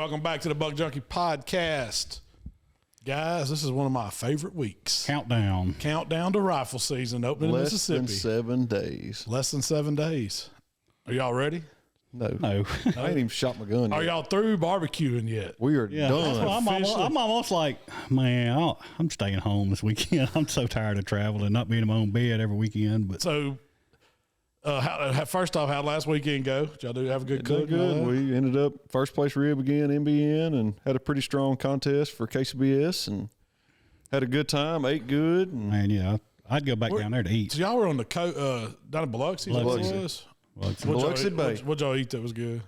welcome back to the Buck Junkie Podcast. Guys, this is one of my favorite weeks. Countdown to rifle season opening in Mississippi. Less than 7 days. Are y'all ready? No. I ain't even shot my gun yet. Are y'all through barbecuing yet? We are done. I'm almost like, man, I'm staying home this weekend. I'm so tired of traveling, not being in my own bed every weekend. But so, first off, how'd last weekend go? Did y'all have a good cook? Good. We ended up first place rib again, MBN, and had a pretty strong contest for KCBS, and had a good time. Ate good. And man, yeah, I'd go back down there to eat. So y'all were on the down in Biloxi. Biloxi Bay. What'd y'all eat that was good?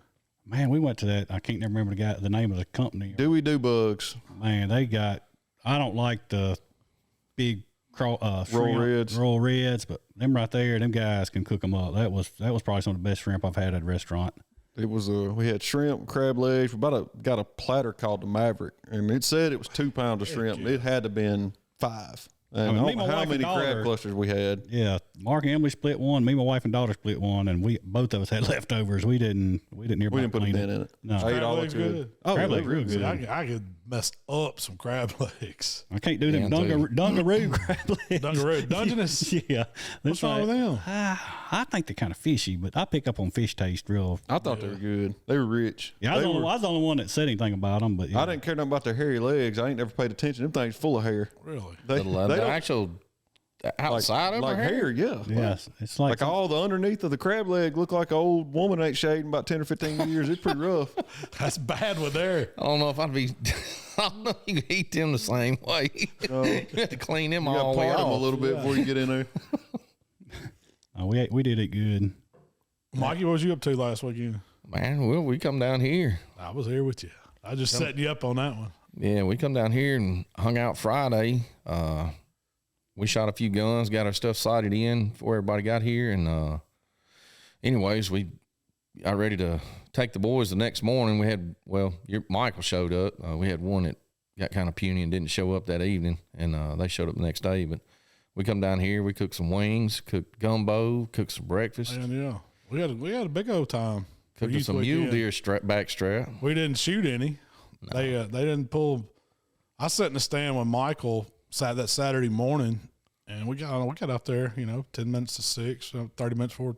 Man, we went to that. I can't remember the name of the company. Do Bugs. Man, they got. I don't like the big roll reds, but them right there, them guys can cook them up. That was probably some of the best shrimp I've had at a restaurant. It was we had shrimp, crab legs. We got a platter called the Maverick, and it said it was 2 pounds of shrimp. It had to been 5. And I don't know how many crab clusters we had. Yeah, Mark and Emily split one. Me, my wife, and daughter split one, and both of us had leftovers. We didn't put a dent in it. No, I ate all it good. Oh, crab legs real good. I could mess up some crab legs. I can't do them Dungaroo crab legs. Dungaroo, Dungeness. Yeah, what's wrong with them? I think they're kind of fishy, but I pick up on fish taste real. I thought they were good. They were rich. Yeah, I was the only one that said anything about them, but yeah. I didn't care nothing about their hairy legs. I ain't never paid attention. Them things full of hair. Really? The actual outside of like hair, yeah. Yes, it's like all the underneath of the crab leg look like an old woman ain't shaved in about 10 or 15 years. It's pretty rough. That's bad with hair. I don't know if I'd be. I don't know if you can eat them the same way. You have to clean them all the way off. Them a little bit before you get in there. We did it good. Mikey, what was you up to last weekend? Man, well, we come down here. I was here with you. I just setting you up on that one. Yeah, we come down here and hung out Friday. We shot a few guns, got our stuff sighted in before everybody got here. And anyways, we got ready to take the boys the next morning. We had, Michael showed up. We had one that got kind of puny and didn't show up that evening. And they showed up the next day. But we come down here, we cooked some wings, cooked gumbo, cooked some breakfast. Man, yeah. We had a big old time. Cooked some mule deer back strap. We didn't shoot any. No. They didn't pull. I sat in the stand when Michael sat that Saturday morning, and we got out there, 10 minutes to 6, 30 minutes forward.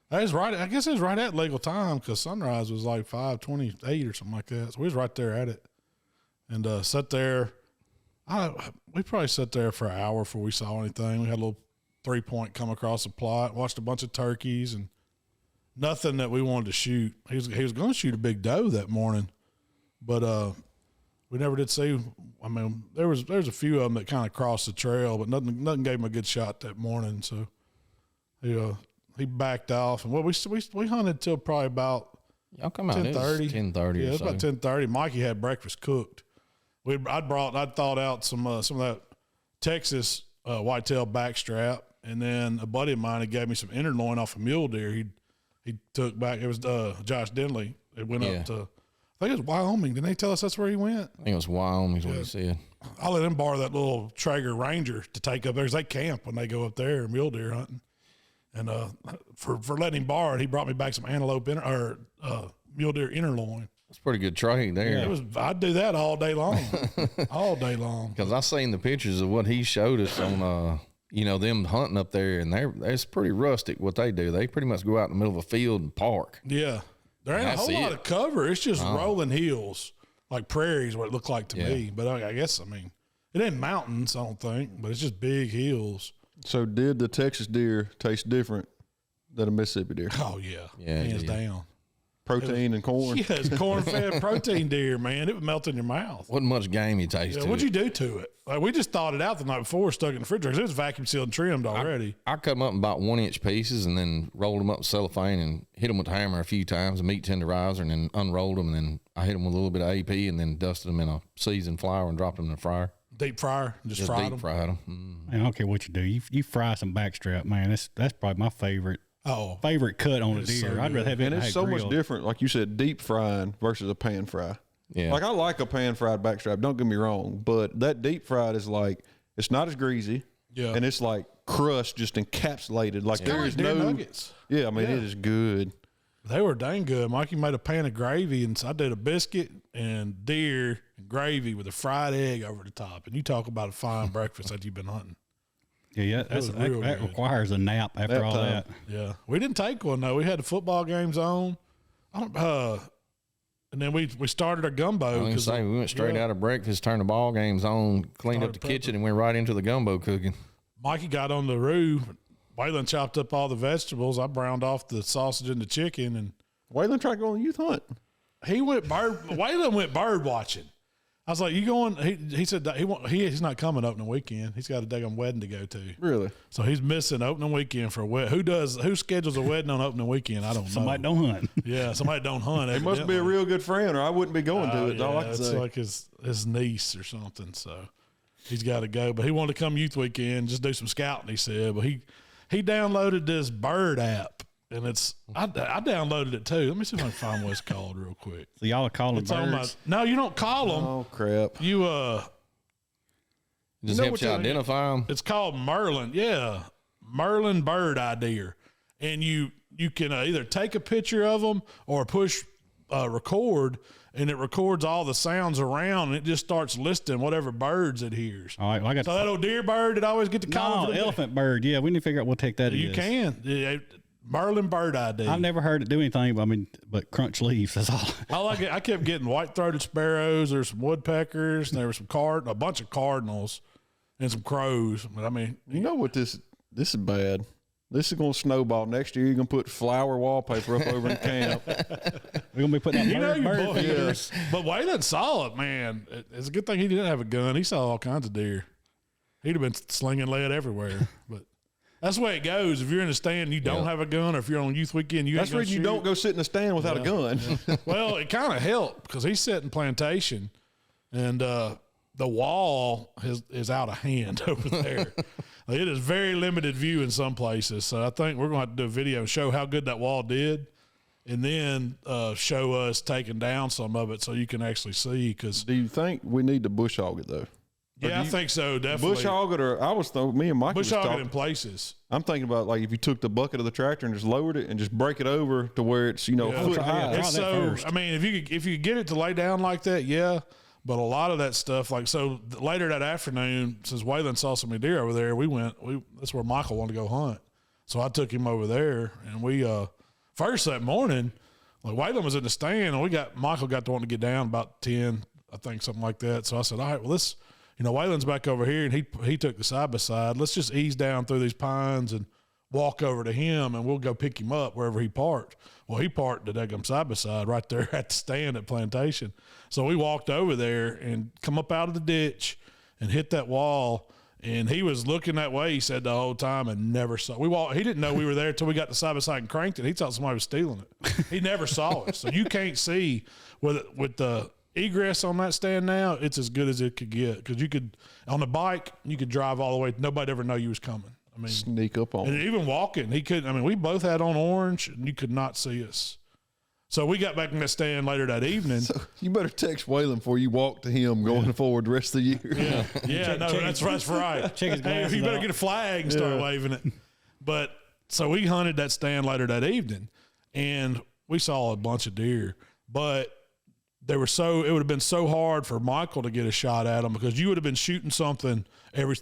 That was right. I guess it was right at legal time because sunrise was like 5:28 or something like that. So we was right there at it, and sat there. We probably sat there for an hour before we saw anything. We had a little 3-point come across the plot, watched a bunch of turkeys, and nothing that we wanted to shoot. He was going to shoot a big doe that morning, but we never did see. I mean, there's a few of them that kind of crossed the trail, but nothing gave him a good shot that morning. So he backed off, and we hunted till probably about 10:30. 10:30. Yeah, it was about 10:30. Mikey had breakfast cooked. I'd thawed out some of that Texas whitetail backstrap, and then a buddy of mine had gave me some tenderloin off a mule deer. He took back. It was Josh Denley. It went up to, I think it was Wyoming. Didn't they tell us that's where he went? I think it was Wyoming is what he said. I let him borrow that little Traeger Ranger to take up there because they camp when they go up there mule deer hunting. And for letting him borrow it, he brought me back some antelope mule deer tenderloin. That's a pretty good trade there. Yeah, I'd do that all day long. All day long. Because I seen the pictures of what he showed us on them hunting up there, and it's pretty rustic what they do. They pretty much go out in the middle of a field and park. Yeah. There ain't a whole lot of cover. It's just rolling hills, like prairies, what it looked like to me. But I guess, it ain't mountains, I don't think, but it's just big hills. So did the Texas deer taste different than a Mississippi deer? Oh, yeah. Hands down. Protein and corn? Yeah, it's corn-fed protein deer, man. It would melt in your mouth. Wasn't much game you tasted. What'd you do to it? Like, we just thawed it out the night before, stuck it in the refrigerator. It was vacuum sealed and trimmed already. I cut them up in about 1-inch pieces and then rolled them up with cellophane and hit them with the hammer a few times, a meat tenderizer, and then unrolled them, and then I hit them with a little bit of AP and then dusted them in a seasoned flour and dropped them in the fryer. Deep fryer? Just fried them? Deep fried them. Mm. Man, I don't care what you do. You fry some backstrap, man. That's probably my favorite cut on a deer. I'd rather have it. And it's so much different, like you said, deep frying versus a pan fry. Yeah. Like I like a pan fried backstrap, don't get me wrong, but that deep fried is like, it's not as greasy. Yeah. And it's like crust just encapsulated. Like there is no nuggets. Yeah, it is good. They were dang good. Mikey made a pan of gravy, and so I did a biscuit and deer and gravy with a fried egg over the top. And you talk about a fine breakfast that you've been hunting. Yeah, that requires a nap after all that. Yeah, we didn't take one though. We had the football games on. And then we started our gumbo. I was going to say, we went straight out of breakfast, turned the ball games on, cleaned up the kitchen, and went right into the gumbo cooking. Mikey got on the roof. Waylon chopped up all the vegetables. I browned off the sausage and the chicken. And Waylon tried to go on a youth hunt. Waylon went bird watching. I was like, "You going?" He said that he's not coming opening weekend. He's got a daggone wedding to go to. Really? So he's missing opening weekend for a wedding. Who schedules a wedding on opening weekend? I don't know. Somebody don't hunt. Yeah, somebody don't hunt. He must be a real good friend, or I wouldn't be going to it. Yeah, all I can it's say. like his niece or something. So he's got to go. But he wanted to come youth weekend, just do some scouting. He said, but he downloaded this bird app. And I downloaded it too. Let me see if I can find what it's called real quick. So y'all are calling birds? No, you don't call them. Oh crap! You just helps you identify them. It's called Merlin. Yeah, Merlin Bird ID. And you can either take a picture of them or push record, and it records all the sounds around, and it just starts listing whatever birds it hears. All right, so that old deer bird that I always get to call. No, elephant bird. Yeah, we need to figure out what tech that is. You can. Yeah, Merlin Bird ID. I've never heard it do anything, but crunch leaves. That's all. I like it. I kept getting white-throated sparrows. There's some woodpeckers. And there were a bunch of cardinals, and some crows. But I mean, you know what? This is bad. This is going to snowball. Next year, you're going to put flower wallpaper up over in camp. We're going to be putting up bird figures. But Waylon saw it, man. It's a good thing he didn't have a gun. He saw all kinds of deer. He'd have been slinging lead everywhere. But that's the way it goes. If you're in a stand and you don't have a gun, or if you're on youth weekend, that's the reason you don't go sit in a stand without a gun. Well, it kind of helped because he's sitting plantation, and the wall is out of hand over there. It is very limited view in some places. So I think we're going to have to do a video and show how good that wall did, and then show us taking down some of it so you can actually see. Cause do you think we need to bush hog it though? Yeah, I think so, definitely. Bush hog it, or me and Mikey bush hog it in places. I'm thinking about like if you took the bucket of the tractor and just lowered it and just break it over to where it's foot high. It's I mean, if you get it to lay down like that, yeah. But a lot of that stuff, later that afternoon, since Waylon saw so many deer over there, that's where Michael wanted to go hunt. So I took him over there, and we first that morning, Waylon was in the stand, and Michael got to want to get down about 10, I think, something like that. So I said, all right, well, let's. Waylon's back over here, and he took the side-by-side. Let's just ease down through these pines and walk over to him, and we'll go pick him up wherever he parked. Well, he parked the daggum side-by-side right there at the stand at Plantation. So we walked over there and come up out of the ditch and hit that wall, and he was looking that way, he said, the whole time, and never saw. He didn't know we were there until we got the side-by-side and cranked it. He thought somebody was stealing it. He never saw us. So you can't see with the egress on that stand now, it's as good as it could get, because you could on the bike you could drive all the way, nobody ever know you was coming. I mean, sneak up on, and even walking he couldn't. I mean, we both had on orange and you could not see us. So we got back in that stand later that evening. So you better text Waylon before you walk to him going forward the rest of the year. That's right. Check his glasses you better out. get a flag and start waving it. But so we hunted that stand later that evening, and we saw a bunch of deer, but it would have been so hard for Michael to get a shot at them, because you would have been shooting something every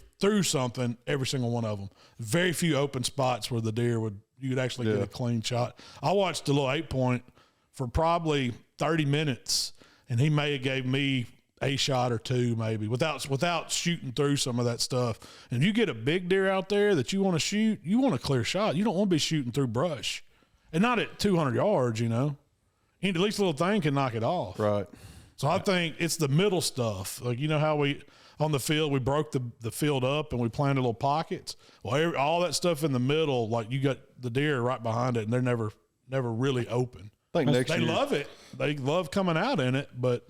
single one of them. Very few open spots where the deer you could actually get a clean shot. I watched the little 8-point for probably 30 minutes, and he may have gave me a shot or two maybe without shooting through some of that stuff. And if you get a big deer out there that you want to shoot, you want a clear shot. You don't want to be shooting through brush, and not at 200 yards, And at least a little thing can knock it off. Right. So I think it's the middle stuff. Like, how on the field, we broke the field up and we planted little pockets. Well, all that stuff in the middle, like you got the deer right behind it, and they're never really open. I think next year, love it. They love coming out in it, but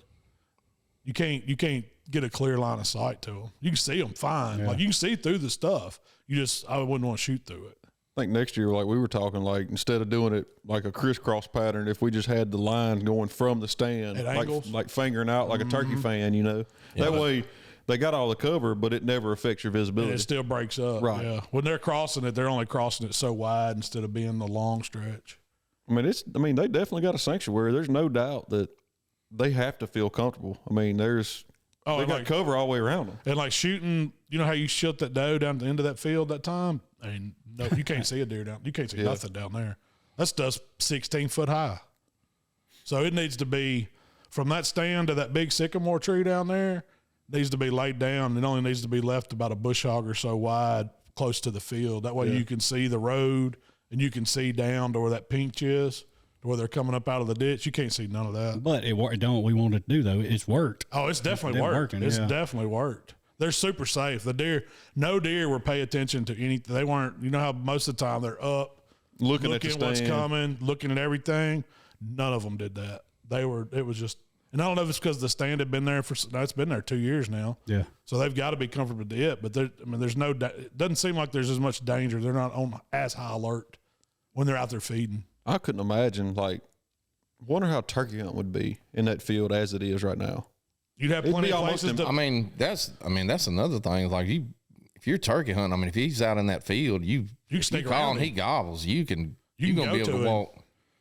you can't get a clear line of sight to them. You can see them fine. Yeah. Like you can see through the stuff. I wouldn't want to shoot through it. I think next year, like we were talking, like instead of doing it like a crisscross pattern, if we just had the line going from the stand, at angles, like fingering out like a turkey fan, that way they got all the cover, but it never affects your visibility. And it still breaks up. Right. Yeah. When they're crossing it, they're only crossing it so wide instead of being the long stretch. I mean, they definitely got a sanctuary. There's no doubt that they have to feel comfortable. I mean, they got cover all the way around them. And like shooting, you know how you shot that doe down to the end of that field that time? I mean, no, you can't see a deer down. You can't see nothing down there. That stuff's 16 foot high. So it needs to be from that stand to that big sycamore tree down there, needs to be laid down. It only needs to be left about a bush hog or so wide close to the field. That way you can see the road and you can see down to where that pinch is, to where they're coming up out of the ditch. You can't see none of that. But it don't what we wanted to do, though. It's worked. Oh, it's definitely worked. It's definitely worked. They're super safe. The deer, no deer were pay attention to anything. They weren't, you know how most of the time they're up, looking at what's coming, looking at everything. None of them did that. It was just, and I don't know if it's because the stand had been there it's been there 2 years now. Yeah. So they've got to be comfortable to it. But there's no, it doesn't seem like there's as much danger. They're not on as high alert when they're out there feeding. I couldn't imagine, wonder how turkey hunt would be in that field as it is right now. You'd have plenty of places to. I mean, that's another thing. Like if you're turkey hunting, I mean, if he's out in that field, you can call and he gobbles. You're gonna be able to walk.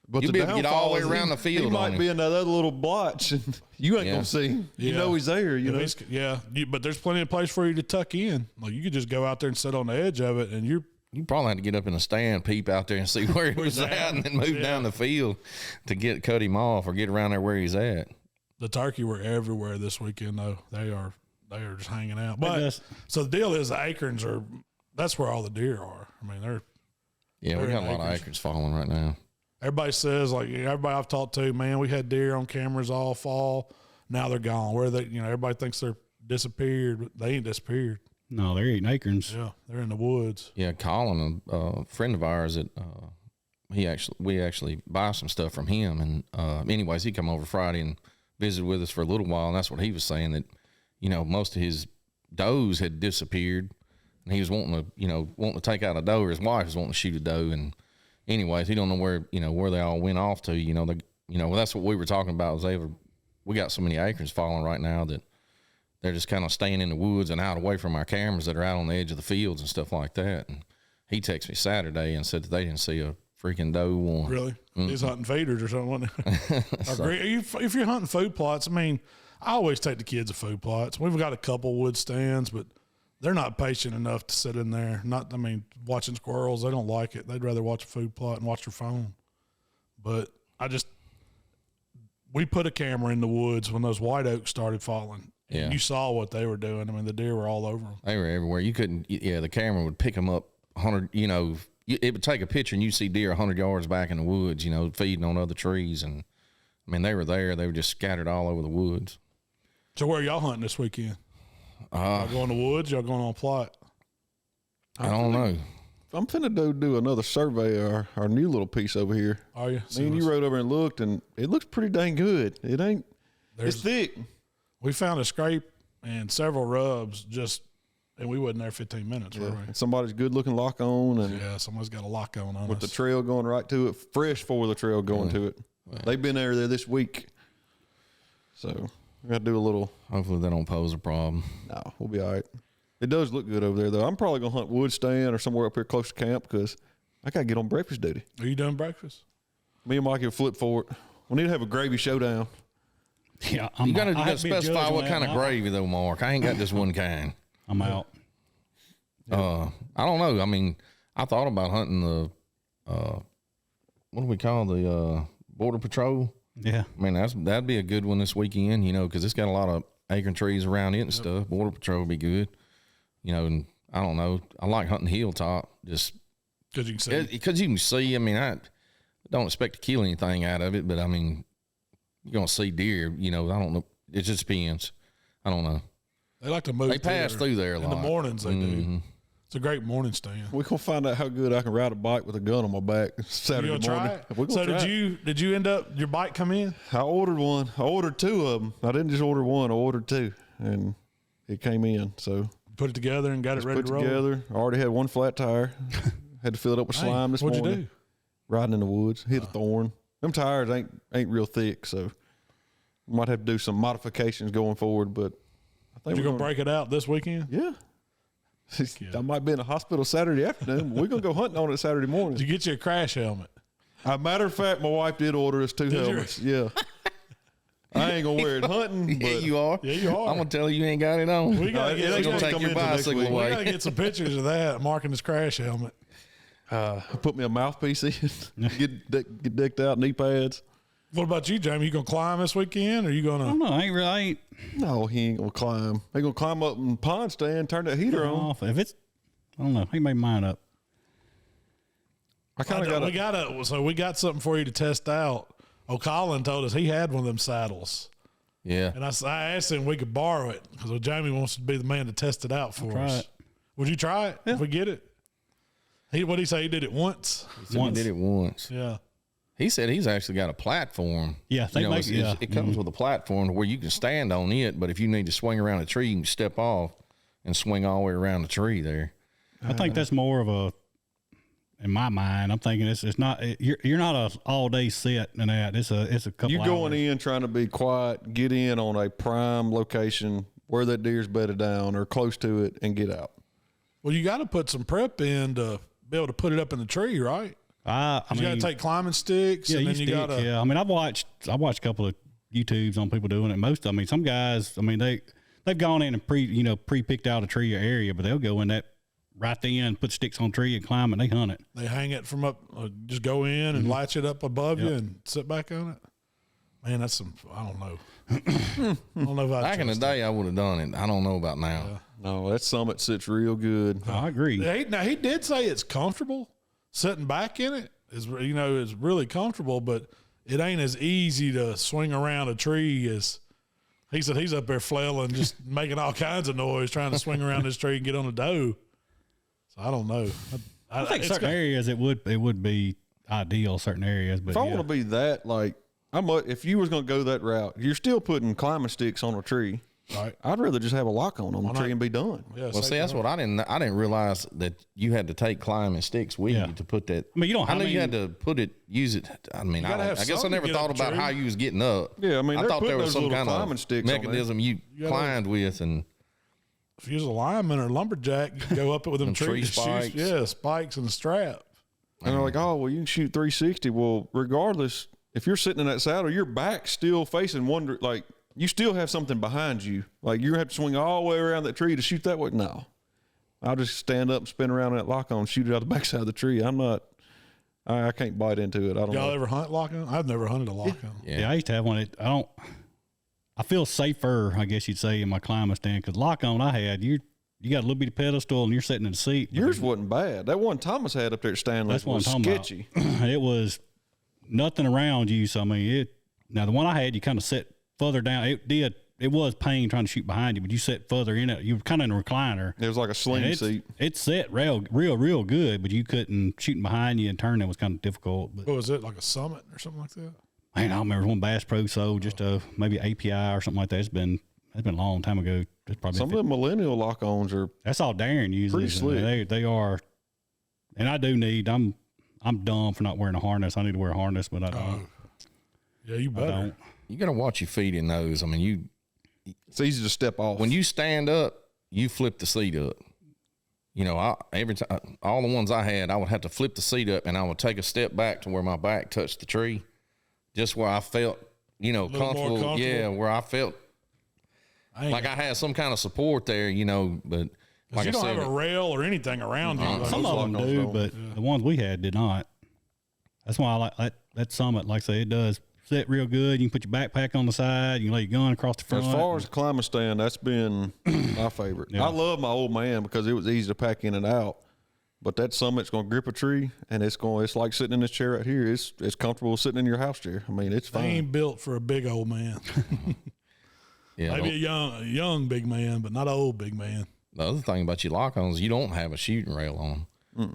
But you'll be able to get all the way around the field. He might be in that other little blotch, and you ain't gonna see him. You know he's there. You know. But there's plenty of place for you to tuck in. Like you could just go out there and sit on the edge of it, and you probably had to get up in a stand, peep out there, and see where he was at, and then move down the field to cut him off or get around there where he's at. The turkey were everywhere this weekend, though. They are just hanging out. But so the deal is the acorns that's where all the deer are. I mean, we got a lot of acorns falling right now. Everybody says, everybody I've talked to, man, we had deer on cameras all fall. Now they're gone. Where they, everybody thinks they're disappeared, but they ain't disappeared. No, they're eating acorns. Yeah, they're in the woods. Yeah, Colin, a friend of ours that we actually buy some stuff from him, and anyways, he come over Friday and visited with us for a little while, and that's what he was saying, that most of his does had disappeared, and he was wanting to take out a doe, or his wife was wanting to shoot a doe, and anyways, he don't know where they all went off to. That's what we were talking about. We got so many acorns falling right now that they're just kind of staying in the woods and out away from our cameras that are out on the edge of the fields and stuff like that. And he texted me Saturday and said that they didn't see a freaking doe one. Really? He's hunting feeders or something. If you're hunting food plots, I mean, I always take the kids to food plots. We've got a couple wood stands, but they're not patient enough to sit in there. Watching squirrels, they don't like it. They'd rather watch a food plot and watch their phone. But we put a camera in the woods when those white oaks started falling. Yeah. And you saw what they were doing. I mean, the deer were all over them. They were everywhere. You couldn't, the camera would pick them up 100, it would take a picture and you see deer 100 yards back in the woods, feeding on other trees. And I mean, they were there. They were just scattered all over the woods. So where are y'all hunting this weekend? Y'all going to the woods? Y'all going on plot? I don't know. I'm finna do another survey of our new little piece over here. Are you? Me and you rode over and looked, and it looks pretty dang good. It's thick. We found a scrape and several rubs and we wasn't there 15 minutes, were we? Somebody's good looking lock on. And somebody's got a lock on us. With the trail going right to it, fresh four-wheeler trail going to it. Well, they've been there this week. So we got to do a little. Hopefully they don't pose a problem. No, we'll be all right. It does look good over there, though. I'm probably going to hunt wood stand or somewhere up here close to camp because I got to get on breakfast duty. Are you doing breakfast? Me and Mikey will flip for it. We need to have a gravy showdown. Yeah, you got to specify what kind of gravy, though, Mark. I ain't got just one kind. I'm out. I don't know. I mean, I thought about hunting the, what do we call the Border Patrol? Yeah. I mean, that'd be a good one this weekend, because it's got a lot of acorn trees around it and stuff. Border Patrol would be good. And I don't know. I like hunting hilltop just because you can see. Because you can see. I mean, I don't expect to kill anything out of it, but I mean, you're gonna see deer. I don't know. It just depends. I don't know. They like to move. They pass through there a lot. In the mornings, they do. It's a great morning stand. We're gonna find out how good I can ride a bike with a gun on my back Saturday morning. Try it? So did you end up your bike come in? I ordered one. I ordered two of them. I didn't just order one. I ordered two, and it came in. So put it together and got it ready to roll. Together. I already had one flat tire. Had to fill it up with slime this morning. What'd you do? Riding in the woods, hit a thorn. Them tires ain't real thick, so might have to do some modifications going forward. But I think you're gonna break it out this weekend. Yeah. I might be in a hospital Saturday afternoon. But we're gonna go hunting on it Saturday morning. Did you get you a crash helmet? A matter of fact, my wife did order us 2 helmets. Yeah. I ain't gonna wear it hunting, but Yeah, you are. Yeah, you are. I'm gonna tell you ain't got it on. We gotta get, It's gonna take your bicycle we away. gotta get some pictures of that marking his crash helmet. put me a mouthpiece in, get decked out, knee pads. What about you, Jamie? You gonna climb this weekend, or you I gonna? don't know. I ain't No, he ain't gonna climb. He gonna climb up in the pond stand, turn that heater on. off. If it's, I don't know. He made mine up. I kind of We got something for you to test out. Colin told us he had one of them saddles, Yeah. and I asked him if we could borrow it because Jamie wants to be the man to test it out for try us. it. Would you try it if we get it? What did he say? He did it once. He did it once. Yeah. He said he's actually got a platform. Yeah, they make it comes with a platform where you can stand on it, but if you need to swing around a tree, you can step off and swing all the way around the tree there. I think that's more of a, in my mind, I'm thinking it's not, you're not a all day sit and that. It's a couple You're going hours. in trying to be quiet, get in on a prime location where that deer's bedded down or close to it, and get out. Well, you got to put some prep in to be able to put it up in the tree, right? I You got to take climbing sticks, and then you got to. Yeah, I mean, I watched a couple of YouTubes on people doing it. Some guys, they've gone in and pre-picked out a tree or area, but they'll go in that right then, put sticks on a tree and climb, and they hunt it. They hang it from up, just go in and latch it up above you and sit back on it. Man, that's some. I don't know. I don't know about Back in the day, I would have done it. I don't know about now. Yeah. No, that summit sits real good. I agree. Now he did say it's comfortable sitting back in it. Is it's really comfortable, but it ain't as easy to swing around a tree as he said. He's up there flailing, just making all kinds of noise, trying to swing around this tree and get on the doe. So I don't know. I think certain areas it would be ideal. Certain areas, but If I want to be that, like, if you was going to go that route, you're still putting climbing sticks on a tree. Right. I'd rather just have a lock on the tree and be done. Yeah, Well, see, that's what I didn't realize that you had to take climbing sticks with you to put that. I mean, you don't. I know you had to use it. I mean, I guess I something never to get thought up the about tree. how you was getting up. Yeah, I mean, I they're thought there putting was those some little kind climbing of sticks on there. mechanism you climbed with, and If you was a lineman or a lumberjack, you could go up it with them tree trees, spikes. spikes and a strap. And they're like, oh, well, you can shoot 360. Well, regardless, if you're sitting in that saddle, your back's still facing one, like, you still have something behind you. Like, you have to swing all the way around that tree to shoot that way. No. I'll just stand up and spin around that lock on, shoot it out the backside of the tree. I can't bite into it. I don't Y'all know. ever hunt lock on? I've never hunted a lock on. Yeah, I used to have one. I feel safer, I guess you'd say, in my climbing stand because lock on I had you got a little bitty pedestal and you're sitting in the seat. Yours wasn't bad. That one Thomas had up there at Stanley That's what was I'm talking sketchy. about. It was nothing around you. So I mean, now the one I had, you kind of sit further down. It was pain trying to shoot behind you, but you sit further in it. You were kind of in a recliner. It was like a sling seat. It set real good, but you couldn't shooting behind you and turning was kind of difficult. But What was it, like a Summit or something like that? man, I don't remember one Bass Pro sold just maybe API or something like that. It's been a long time ago. It's probably Some of the millennial lock-ons are that's all Darren uses. pretty slick. They are, and I do need. I'm dumb for not wearing a harness. I need to wear a harness, but I don't. Yeah, you I better. don't. you got to watch your feet in those. I mean, it's easy to step off. when you stand up, you flip the seat up. Every time, all the ones I had, I would have to flip the seat up, and I would take a step back to where my back touched the tree, just where I felt, more comfortable. Yeah, where I felt like I had some kind of support there, but like you I don't said, have a rail or anything around you. Like, Some of them do, but the ones we had did not. That's why I like that Summit. Like I say, it does sit real good. You can put your backpack on the side. You can lay your gun across the front. As far as the climbing stand, that's been my favorite. Yeah. I love my old man because it was easy to pack in and out. But that Summit's going to grip a tree, and it's like sitting in this chair right here. It's comfortable sitting in your house chair. I mean, it's they fine. ain't built for a big old man. yeah. Maybe a young big man, but not an old big man. The other thing about your lock-ons, you don't have a shooting rail on.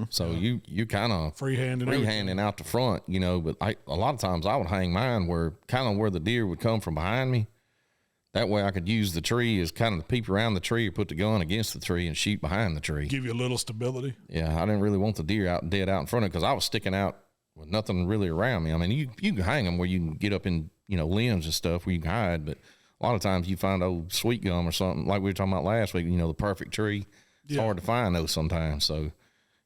So you kind of Freehanding out the front, but a lot of times I would hang mine where the deer would come from behind me. That way I could use the tree as kind of to peep around the tree or put the gun against the tree and shoot behind the tree. Give you a little stability. Yeah, I didn't really want the deer dead out in front of it because I was sticking out with nothing really around me. I mean, you can hang them where you can get up in, limbs and stuff where you can hide, but a lot of times you find old sweet gum or something like we were talking about last week, the perfect tree. It's hard to find those sometimes. So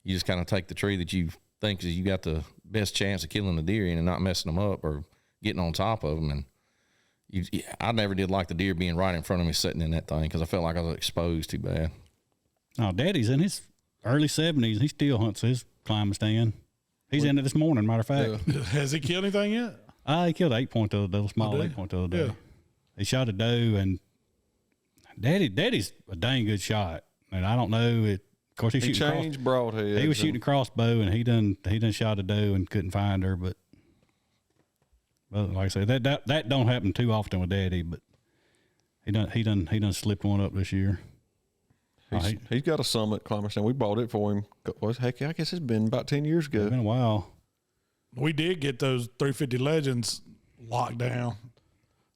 you just kind of take the tree that you think you got the best chance of killing the deer and not messing them up or getting on top of them. And I never did like the deer being right in front of me sitting in that thing because I felt like I was exposed too bad. Oh, Daddy's in his early 70s. He still hunts his climbing stand. He's in it this morning, matter of fact. Yeah. Has he killed anything yet? He killed 8-point the other day, small 8-point the other day. Yeah. He shot a doe, and Daddy's a dang good shot. And I don't know it. Of course, he changed broadheads. He was shooting a crossbow, and he done shot a doe and couldn't find her. But like I said, that don't happen too often with Daddy. But he done slipped one up this year. He's got a Summit climber stand. We bought it for him. Heck, I guess it's been about 10 years ago. It's been a while. We did get those 350 Legends locked down.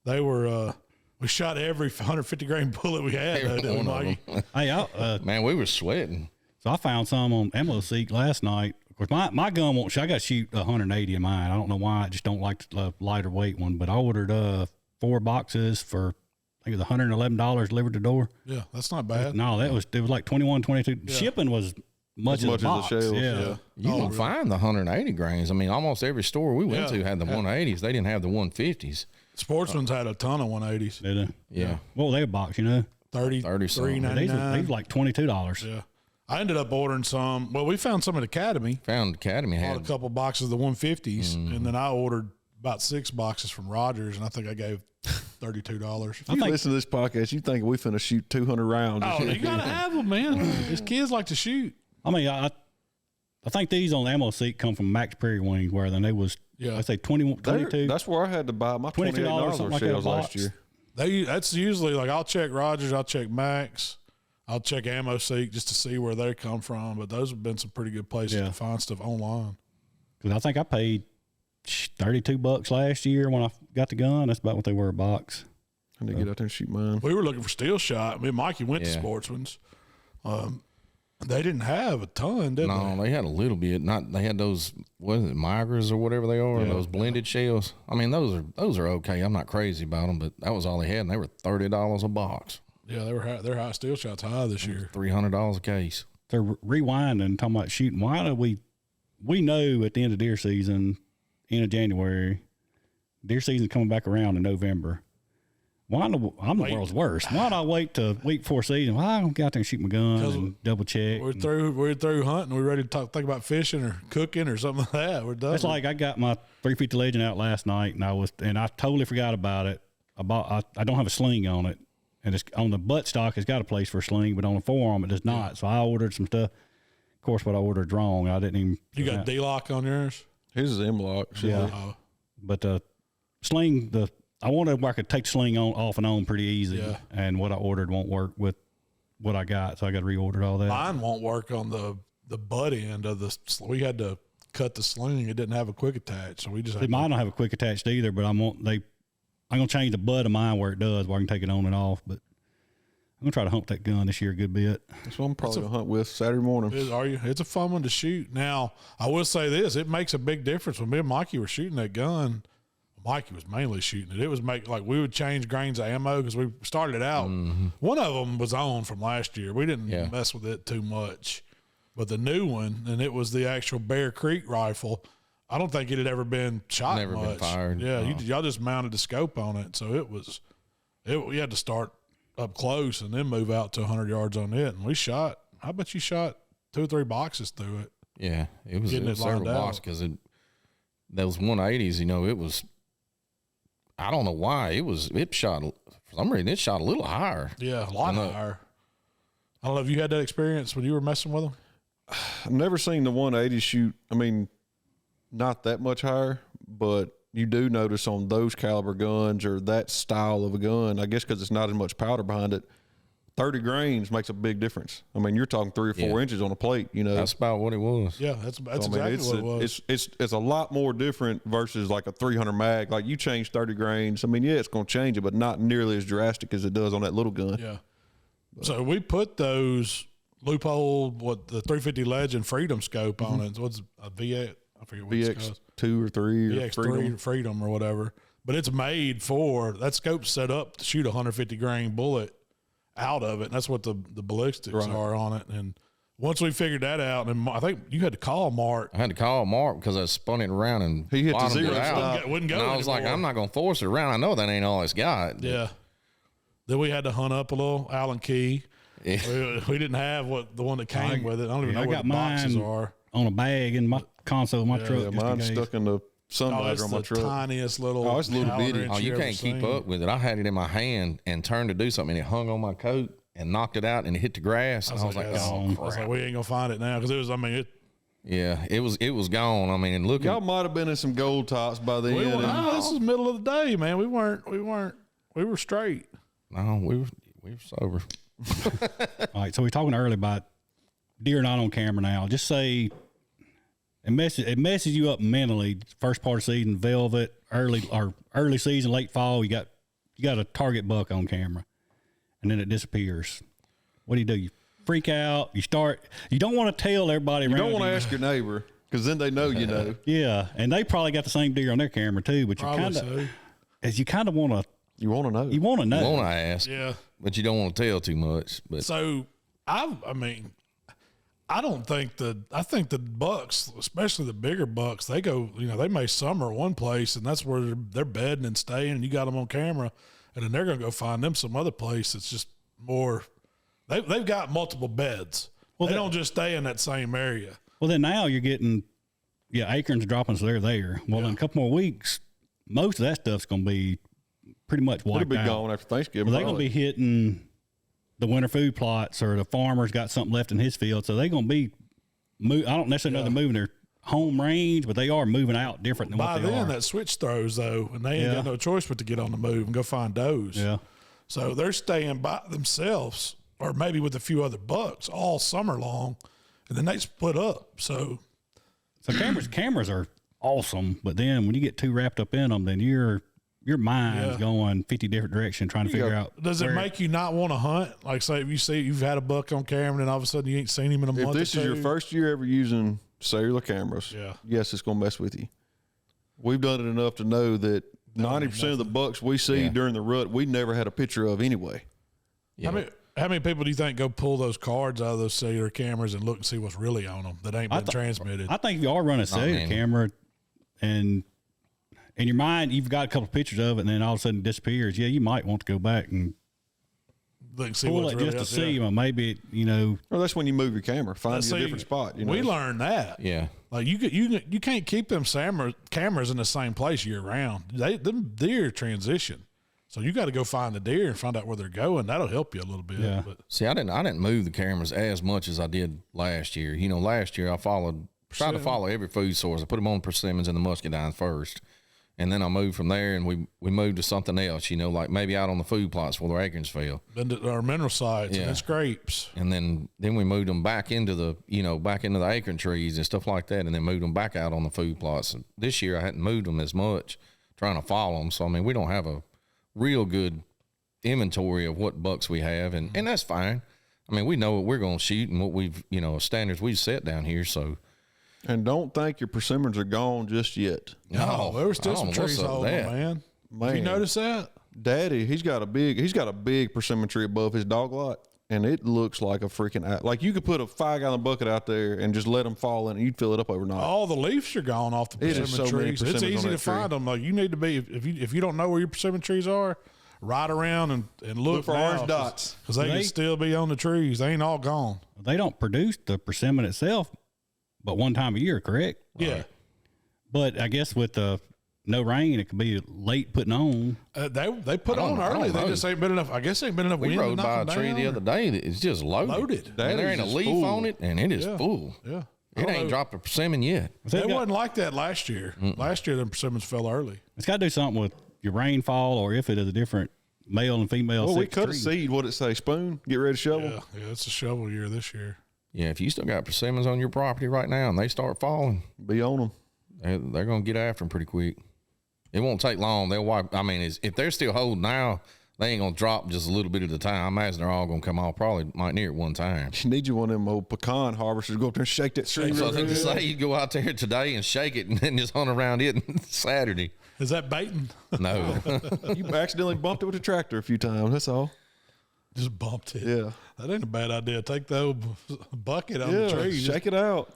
They were we shot every 150 grain bullet we had. Every one of them. Hey, man, we were sweating. So I found some on Ammo Seek last night. Of course, my gun won't shoot. I got to shoot 180 in mine. I don't know why. I just don't like the lighter weight one. But I ordered 4 boxes for, I think it was $111 delivered to door. Yeah, that's not bad. No, it was like 21, 22. Yeah. Shipping was much as the box. As the shells. Yeah. You can find the 180 grains. I mean, almost every store we went to had the 180s. They didn't have the 150s. Sportsman's had a ton of 180s. Did they? Yeah. What were they a box, you know? $33.99. These were like $22. Yeah. I ended up ordering some. Well, we found some at Academy. Academy Bought had a couple boxes of the 150s, and then I ordered about 6 boxes from Rogers, and I think I gave $32. If you listen to this podcast, you think we finna shoot 200 rounds. Oh, you gotta have them, man. These kids like to shoot. I mean, I think these on the Ammo Seek come from Max Prairie Wings, where then they was, I say 22. That's where I had to buy my $28 something like shells that last year. That's usually like I'll check Rogers, I'll check Max, I'll check Ammo Seek just to see where they come from. But those have been some pretty good places to find stuff online. Because I think I paid $32 last year when I got the gun. That's about what they were a box. I need to get out there and shoot mine. We were looking for steel shot. Me and Mikey went to Sportsman's. They didn't have a ton, did they? No, they had a little bit. They had those, what is it, migras or whatever they are, those blended shells. I mean, those are okay. I'm not crazy about them, but that was all they had, and they were $30 a box. Yeah, they were high. Their high steel shots high this year. $300 a case. They're rewinding, talking about shooting. Why do we know at the end of deer season, end of January, deer season coming back around in November. I'm the world's worst. Why do I wait till week before season? Well, I don't get out there and shoot my gun and double check. We're through hunting. We're ready to think about fishing or cooking or something like that. We're done. It's like I got my 350 Legend out last night, and I totally forgot about it. I don't have a sling on it, and it's on the butt stock. It's got a place for a sling, but on the forearm it does not. Yeah. So I ordered some stuff. Of course, what I ordered wrong. I didn't even. You got D-lock on yours? His is M-lock. Yeah, but sling I wanted where I could take the sling off and on pretty easy, and what I ordered won't work with what I got, so I got to reorder all that. Mine won't work on the butt end of the. We had to cut the sling; it didn't have a quick attach, so we just. Mine don't have a quick attached either, but I'm gonna change the butt of mine where it does, where I can take it on and off. But I'm gonna try to hunt that gun this year a good bit. That's what I'm probably gonna hunt with Saturday morning. Are you? It's a fun one to shoot. Now I will say this: it makes a big difference. When me and Mikey were shooting that gun. Mikey was mainly shooting it. It was we would change grains of ammo because we started it out. Mm-hmm. One of them was on from last year. We didn't mess with it too much. But the new one, and it was the actual Bear Creek rifle, I don't think it had ever been shot Never much. been fired. Yeah, y'all just mounted the scope on it. So we had to start up close and then move out to 100 yards on it. And we shot, I bet you shot 2 or 3 boxes through it. Yeah, it was several boxes because those 180s, it was – I don't know why it shot for some reason. It shot a little higher. Yeah, a lot higher. I don't know if you had that experience when you were messing with them. I've never seen the 180 shoot. I mean, not that much higher, but you do notice on those caliber guns or that style of a gun. I guess because it's not as much powder behind it. 30 grains makes a big difference. I mean, you're talking 3 or 4 inches on a plate, That's about what it was. Yeah, that's exactly what it was. It's a lot more different versus like a 300 mag. Like you change 30 grains. I mean, it's going to change it, but not nearly as drastic as it does on that little gun. Yeah. So we put those loophole, the 350 Legend Freedom scope on it. What's a VX? I forget what it's called. VX2 or 3 or VX3 Freedom or whatever. But it's made for, that scope's set up to shoot a 150 grain bullet out of it, and that's what the ballistics are on it. And once we figured that out, and I think you had to call Mark. I had to call Mark because I spun it around and He hit the bottomed zero it out. stop. Wouldn't go And I was like, anymore. I'm not going to force it around. I know that ain't all it's got. Yeah. Then we had to hunt up a little Allen key. Yeah. We didn't have the one that came with it. I don't even know I where got the boxes mine are. on a bag in my console of my truck. Yeah, just in mine's case. stuck in the Oh, sun it's on my the truck. tiniest little. Oh, it's a little Allen bitty. wrench Oh, you ever can't keep seen. up with it. I had it in my hand and turned to do something, and it hung on my coat and knocked it out, and it hit the grass. And I was like, "Yes." oh, I was crap. like, we ain't gonna find it now because it was. I mean, Yeah, it was gone. I mean, and looking, Y'all might have been in some gold tops by then. we were, and- no, this is middle of the day, man. We were straight. no, we were sober. All right, so we're talking early about deer not on camera now. Just say it messes you up mentally. First part of season, velvet, early season, late fall. You got a target buck on camera, and then it disappears. What do? You freak out. You don't want to tell everybody You around don't want to ask your neighbor because then they know you know. Yeah, and they probably got the same deer on their camera too. But Probably you kind of want to. You want to know. You want to know. You want to ask, Yeah. but you don't want to tell too much. But So I mean, I think the bucks, especially the bigger bucks, they go, they may summer one place and that's where they're bedding and staying, and you got them on camera, and then they're going to go find them some other place that's just more. They've got multiple beds. Well, they don't just stay in that same area. Well, then now you're getting, acorns dropping, so they're there. Well, in a couple more weeks, most of that stuff's going to be pretty much It'll wiped be out. gone after Thanksgiving. Well, they're going to be hitting the winter food plots, or the farmer's got something left in his field, so they're going to be. I don't necessarily know they're moving their home range, but they are moving out different than By what they then, are. that switch throws though, and they ain't got no choice but to get on the move and go find does. Yeah. So they're staying by themselves, or maybe with a few other bucks all summer long, and then they split up. So cameras are awesome, but then when you get too wrapped up in them, then your mind's going 50 different directions trying to figure out. does it make you not want to hunt? Like, say, if you've had a buck on camera, and then all of a sudden you ain't seen him in a month. If this is your first year ever using cellular cameras, yes, it's going to mess with you. We've done it enough to know that 90% of the bucks we see during the rut, we never had a picture of anyway. yeah. How many people do you think go pull those cards out of those cellular cameras and look and see what's really on them that ain't been transmitted? I think if you are running a cellular camera and in your mind you've got a couple of pictures of it, and then all of a sudden it disappears, you might want to go back and Look and see pull what's it really just to up, see. Well, maybe Well, that's when you move your camera, find you a See, different spot. We learned that. Yeah. Like you can't keep them cameras in the same place year round. Them deer transition, so you got to go find the deer and find out where they're going. That'll help you a little bit. Yeah. But See, I didn't move the cameras as much as I did last year. Last year I tried to follow every food source. I put them on persimmons and the muscadines first, and then I moved from there, and we moved to something else. Like maybe out on the food plots where their acorns fell. then our mineral sites and then scrapes. And then we moved them back into the acorn trees and stuff like that, and then moved them back out on the food plots. And this year I hadn't moved them as much, trying to follow them. So I mean, we don't have a real good inventory of what bucks we have, and that's fine. I mean, we know what we're going to shoot and what we've standards we've set down here. So, And don't think your persimmons are gone just yet. No, there were still some trees holding them, man. Have you noticed that? Daddy, he's got a big persimmon tree above his dog lot, and it looks like a freaking like you could put a 5-gallon bucket out there and just let them fall in, and you'd fill it up overnight. All the leaves are gone off the It is persimmon so many trees. It's persimmons easy on to that tree. find them. Like, you need to be if you don't know where your persimmon trees are, ride around and look for now, orange dots because they can still be on the trees. They ain't all gone. They don't produce the persimmon itself but one time a year, correct? Yeah. But I guess with the no rain, it could be late putting on. They put on I don't early. They know. just ain't been enough. I guess ain't been enough we wind to rode knock by a them tree down, the other day that is just loaded. Loaded. And there ain't a is leaf full. on it, and it is full. Yeah. It ain't dropped a persimmon yet. It wasn't like that last year. Last year, the persimmons fell early. It's got to do something with your rainfall, or if it is a different male and female. Well, we sex cut a tree. seed. What it say? Spoon. Get ready to shovel. Yeah, it's a shovel year this year. Yeah, if you still got persimmons on your property right now and they start falling, Be on them. they're going to get after them pretty quick. It won't take long. They'll wipe. I mean, if they're still holding now, they ain't going to drop just a little bit at a time. I imagine they're all going to come off probably might near at one time. You need you one of them old pecan harvesters. Go up there and shake that tree. So I real think to good. say you'd go out there today and shake it and then just hunt around it Saturday. Is that baiting? No. You accidentally bumped it with a tractor a few times. That's all. Just bumped it. Yeah. That ain't a bad idea. Take the old bucket on the tree. Shake it out.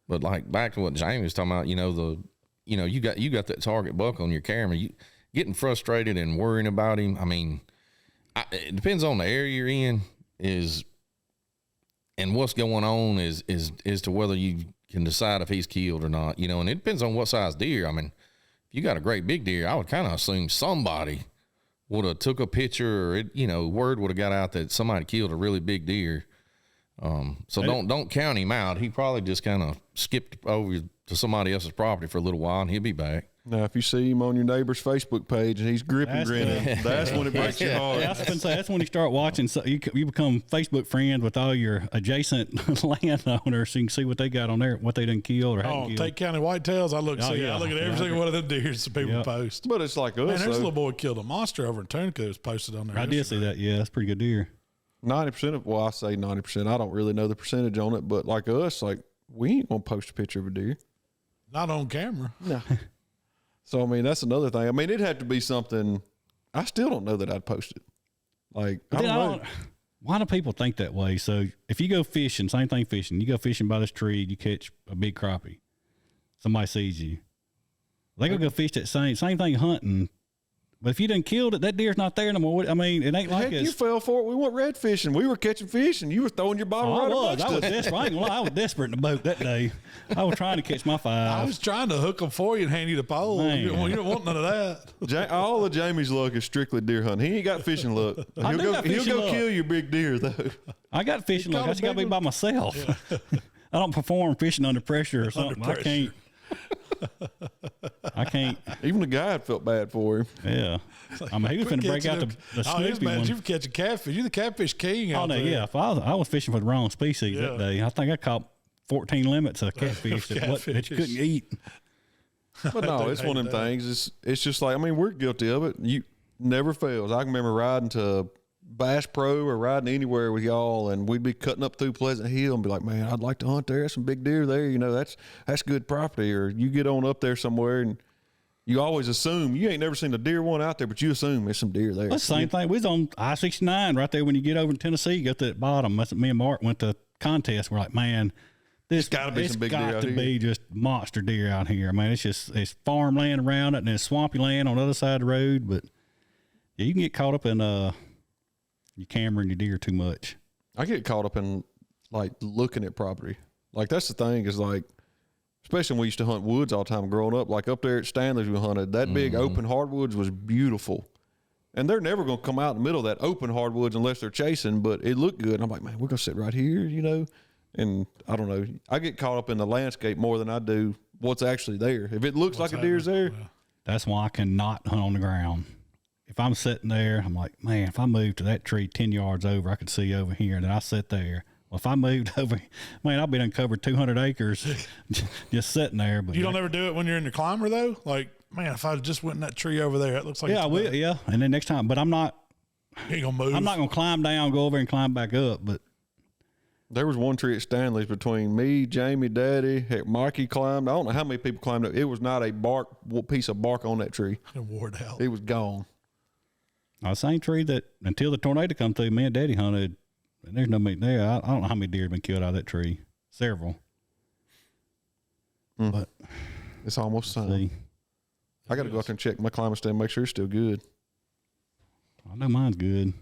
But like back to what Jamie was talking about, you got that target buck on your camera. You getting frustrated and worrying about him. I mean, it depends on the area you're in and what's going on is to whether you can decide if he's killed or not. And it depends on what size deer. I mean, if you got a great big deer, I would kind of assume somebody would have took a picture or word would have got out that somebody killed a really big deer. So don't count him out. He probably just kind of skipped over to somebody else's property for a little while and he'll be back. Now, if you see him on your neighbor's Facebook page and he's grinning, that's when it breaks your heart. I was gonna say, that's when you start watching. So you become Facebook friends with all your adjacent landowners, so you can see what they got on there, what they done killed or hadn't killed. Take County Whitetails. I look at every single one of them deers that people post. But it's like us. Man, there's a little boy killed a monster over in Tunica that was posted on there. I did see that. Yeah, that's a pretty good deer. 90% of, I say 90%. I don't really know the percentage on it, but like us, like we ain't gonna post a picture of a deer. Not on camera. No. So, I mean, that's another thing. I mean, it'd have to be something. I still don't know that I'd post it. Like, I don't know. Why do people think that way? So, if you go fishing, same thing fishing. You go fishing by this tree, you catch a big crappie. Somebody sees you. They go fish that same thing hunting. But if you done killed it, that deer's not there no more. I mean, it ain't like you fell for it. We went red fishing. We were catching fish, and you were throwing your bottle right amongst us. I was desperate. I ain't gonna lie, I was desperate in the boat that day. I was trying to catch my 5. I was trying to hook them for you and hand you the pole. You don't want none of that. All of Jamie's luck is strictly deer hunting. He ain't got fishing luck. He'll go kill your big deer, though. I got fishing luck. I just got to be by myself. Yeah. I don't perform fishing under pressure or something. I can't. Even the guy felt bad for him. Yeah. I mean, he was going to break out the Snoopy one. You catching catfish. You're the catfish king out there. Yeah. If I was fishing for the wrong species that day. I think I caught 14 limits of catfish that you couldn't eat. But no, it's one of them things. It's just like, I mean, we're guilty of it. You never fails. I can remember riding to Bass Pro or riding anywhere with y'all, and we'd be cutting up through Pleasant Hill and be like, man, I'd like to hunt there. There's some big deer there. That's good property. Or you get on up there somewhere and you always assume, you ain't never seen a deer one out there, but you assume there's some deer there. That's the same thing. We was on I-69 right there when you get over in Tennessee, you go to that bottom. That's me and Mark went to contest. We're like, man, this got to be some big deer out here. Be just monster deer out here. Man, it's farmland around it and it's swampy land on the other side of the road. But yeah, you can get caught up in your camera and your deer too much. I get caught up in like looking at property. Like that's the thing is like, especially when we used to hunt woods all the time growing up, like up there at Stanley's we hunted, that big open hardwoods was beautiful. And they're never going to come out in the middle of that open hardwoods unless they're chasing, but it looked good. And I'm like, man, we're going to sit right here, And I don't know. I get caught up in the landscape more than I do what's actually there. If it looks like a deer's there. That's why I cannot hunt on the ground. If I'm sitting there, I'm like, man, if I move to that tree 10 yards over, I could see over here. And then I sit there. Well, if I moved over, man, I'll be uncovered 200 acres just sitting there. But you don't ever do it when you're in the climber, though? Like, man, if I just went in that tree over there, it looks like. Yeah, I will. Yeah. And then next time, but I'm not. You ain't going to move. I'm not going to climb down, go over and climb back up. But there was one tree at Stanley's between me, Jamie, Daddy, heck, Mikey climbed. I don't know how many people climbed up. It was not a piece of bark on that tree. It wore it out. It was gone. The same tree that until the tornado come through, me and Daddy hunted. And there's no meat there. I don't know how many deer have been killed out of that tree. Several. But it's almost time. I got to go out there and check my climate stand, make sure it's still good. I know mine's good.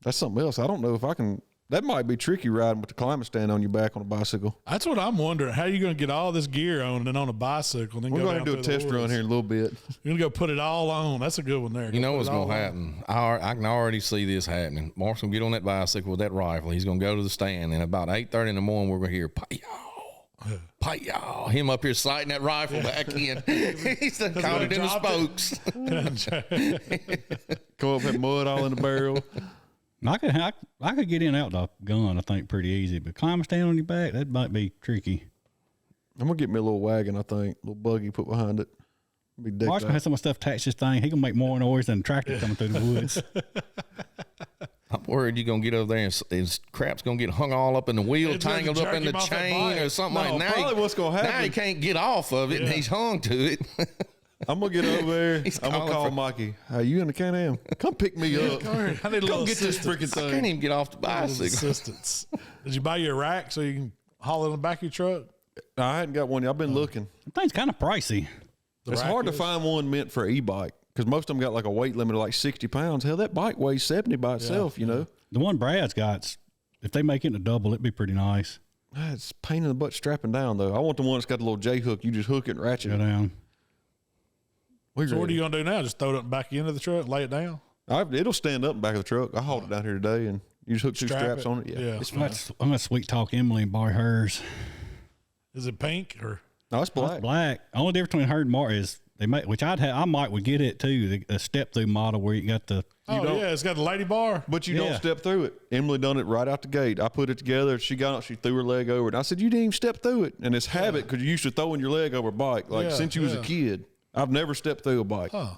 That's something else. I don't know if I can. That might be tricky riding with the climate stand on your back on a bicycle. That's what I'm wondering. How are you going to get all this gear on and then on a bicycle? And then we're going to do a test run here in a little bit. You're going to go put it all on. That's a good one there. You know what's going to happen? I can already see this happening. Mark's going to get on that bicycle with that rifle. He's going to go to the stand, and about 8:30 in the morning, we're going to hear, "Pay-yaw." Him up here sighting that rifle back in. He's done caught it in the spokes. Come up with mud all in the barrel. I could get in out the gun, I think, pretty easy. But climb a stand on your back, that might be tricky. I'm going to get me a little wagon, I think. A little buggy put behind it. Mark's going to have so much stuff attached to this thing. He going to make more noise than a tractor coming through the woods. I'm worried you're going to get over there and crap's going to get hung all up in the wheel, tangled up in the chain or something like that. Probably what's going to happen. Now he can't get off of it and he's hung to it. I'm gonna get over there. He's I'm gonna calling call for- Mikey. Hey, you in the Can-Am? Come pick me up. I need a little Come get this assistance. freaking I thing. can't even get off the bicycle. Assistance. Did you buy you a rack so you can haul it in the back of your truck? No, I hadn't got one. I've been looking. That thing's kind of pricey. It's rack hard to is? find one meant for an e-bike because most of them got like a weight limit of like 60 pounds. Hell, that bike weighs 70 by itself, you know? The one Brad's got, if they make it into double, it'd be pretty nice. It's a pain in the butt strapping down, though. I want the one that's got the little J-hook. You just hook it and ratchet Go it. down. So what are you going to do now? Just throw it back into the truck, lay it down? It'll stand up in the back of the truck. I hauled it down here today, and you just hook two Strap straps it. on it. Yeah. It's I'm fine. gonna sweet talk Emily and borrow hers. Is it pink or? No, it's black. It's black. Only difference between her and Mark is they make, which I might would get it too. The step through model where you got the. Oh, yeah. It's got the lady bar. But you Yeah. don't step through it. Emily done it right out the gate. I put it together. She got up. She threw her leg over it. I said, you didn't even step through it. And it's habit because you used to throwing your leg over a bike. Like Yeah, since you was a yeah. kid, I've never stepped through a bike. Huh.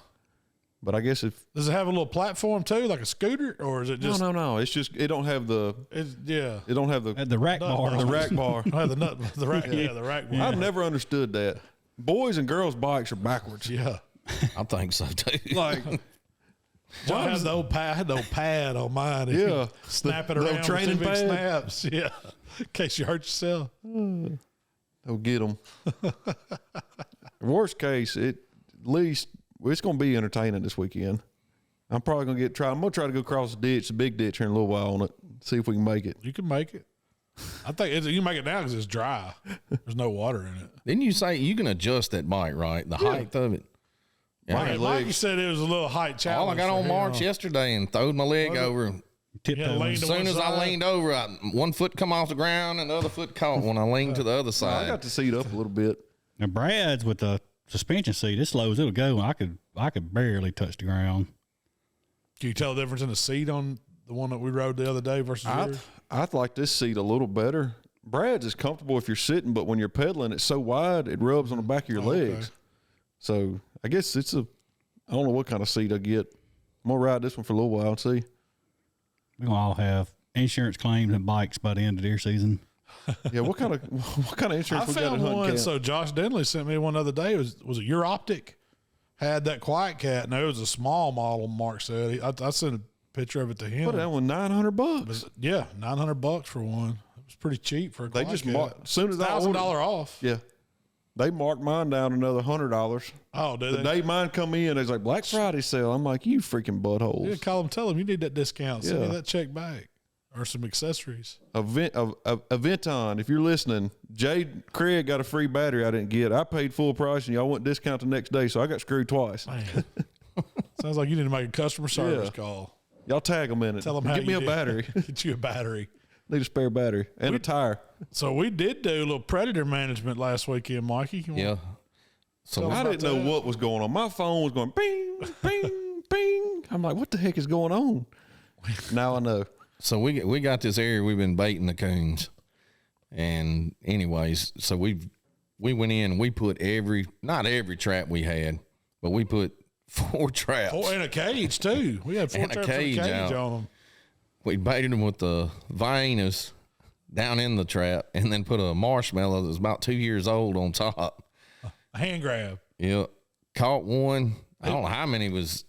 But I guess if Does it have a little platform too, like a scooter, or is it just? no. It's just it don't have the It don't have The rack bar. the rack bar. the nut, the rack, the rack bar. I've never understood that. Boys and girls' bikes are backwards. Yeah. I think so too. Like I had the old pad. I had the old pad on mine. and Yeah. you snap it The around. training with 2 big pad. snaps. Yeah. In case you hurt yourself. they'll get them. Worst case, at least it's going to be entertaining this weekend. I'm probably going to I'm going to try to go across the ditch, the big ditch here in a little while on it. See if we can make it. You can make it. I think you can make it now because it's dry. There's no water in it. Didn't you say you can adjust that bike, right? The height of it. Yeah, Hey, Mikey said it was a little height challenge. all I got for on him. March yesterday and throwed my leg over. Tiptoe. Yeah, lean As to soon one as I side. leaned over, one foot come off the ground and the other foot caught when I leaned to the other I side. got the seat up a little bit. Now Brad's with the suspension seat. It's low as it'll go. I could barely touch the ground. Can you tell the difference in the seat on the one that we rode the other day versus yours? I like this seat a little better. Brad's is comfortable if you're sitting, but when you're pedaling, it's so wide it rubs on the back of your legs. So I guess I don't know what kind of seat I get. I'm gonna ride this one for a little while and see. We're gonna all have insurance claims and bikes by the end of deer season. Yeah, what kind of I insurance we got found in Hunt one. Camp? So Josh Denley sent me one the other day. Was it your optic? Had that Quiet Cat. No, it was a small model. Mark said. I sent a picture of it to him. What that one? $900. Yeah, $900 for one. It was pretty cheap for a They Quiet just Cat. marked as soon as I $1,000 ordered. off. Yeah, they marked mine down another $100. Oh, did The they? day mine come in, it's like Black Friday sale. I'm like, you freaking buttholes. Yeah, call him. Tell him you need that discount. Send me Yeah. that check back or some accessories. Aventon, if you're listening, Craig got a free battery I didn't get. I paid full price and y'all went discount the next day, so I got screwed twice. Man, sounds like you need to make a customer service Yeah. call. Y'all tag them in it. Tell them how Get me you a did. battery. Get you a battery. Need a spare battery and a tire. So we did do a little predator management last weekend, Mikey. You want- Yeah. So I didn't know what was going on. My phone was going bing, bing, bing. I'm like, what the heck is going on? Now I know. So we got this area we've been baiting the coons, and anyways, so we went in and we put not every trap we had, but we put 4 traps. Oh, and a cage too. We had 4 And a traps with a cage cage out. on them. We baited them with the Viennas down in the trap, and then put a marshmallow that was about 2 years old on top. A hand grab. Yeah, caught one. I don't know how many was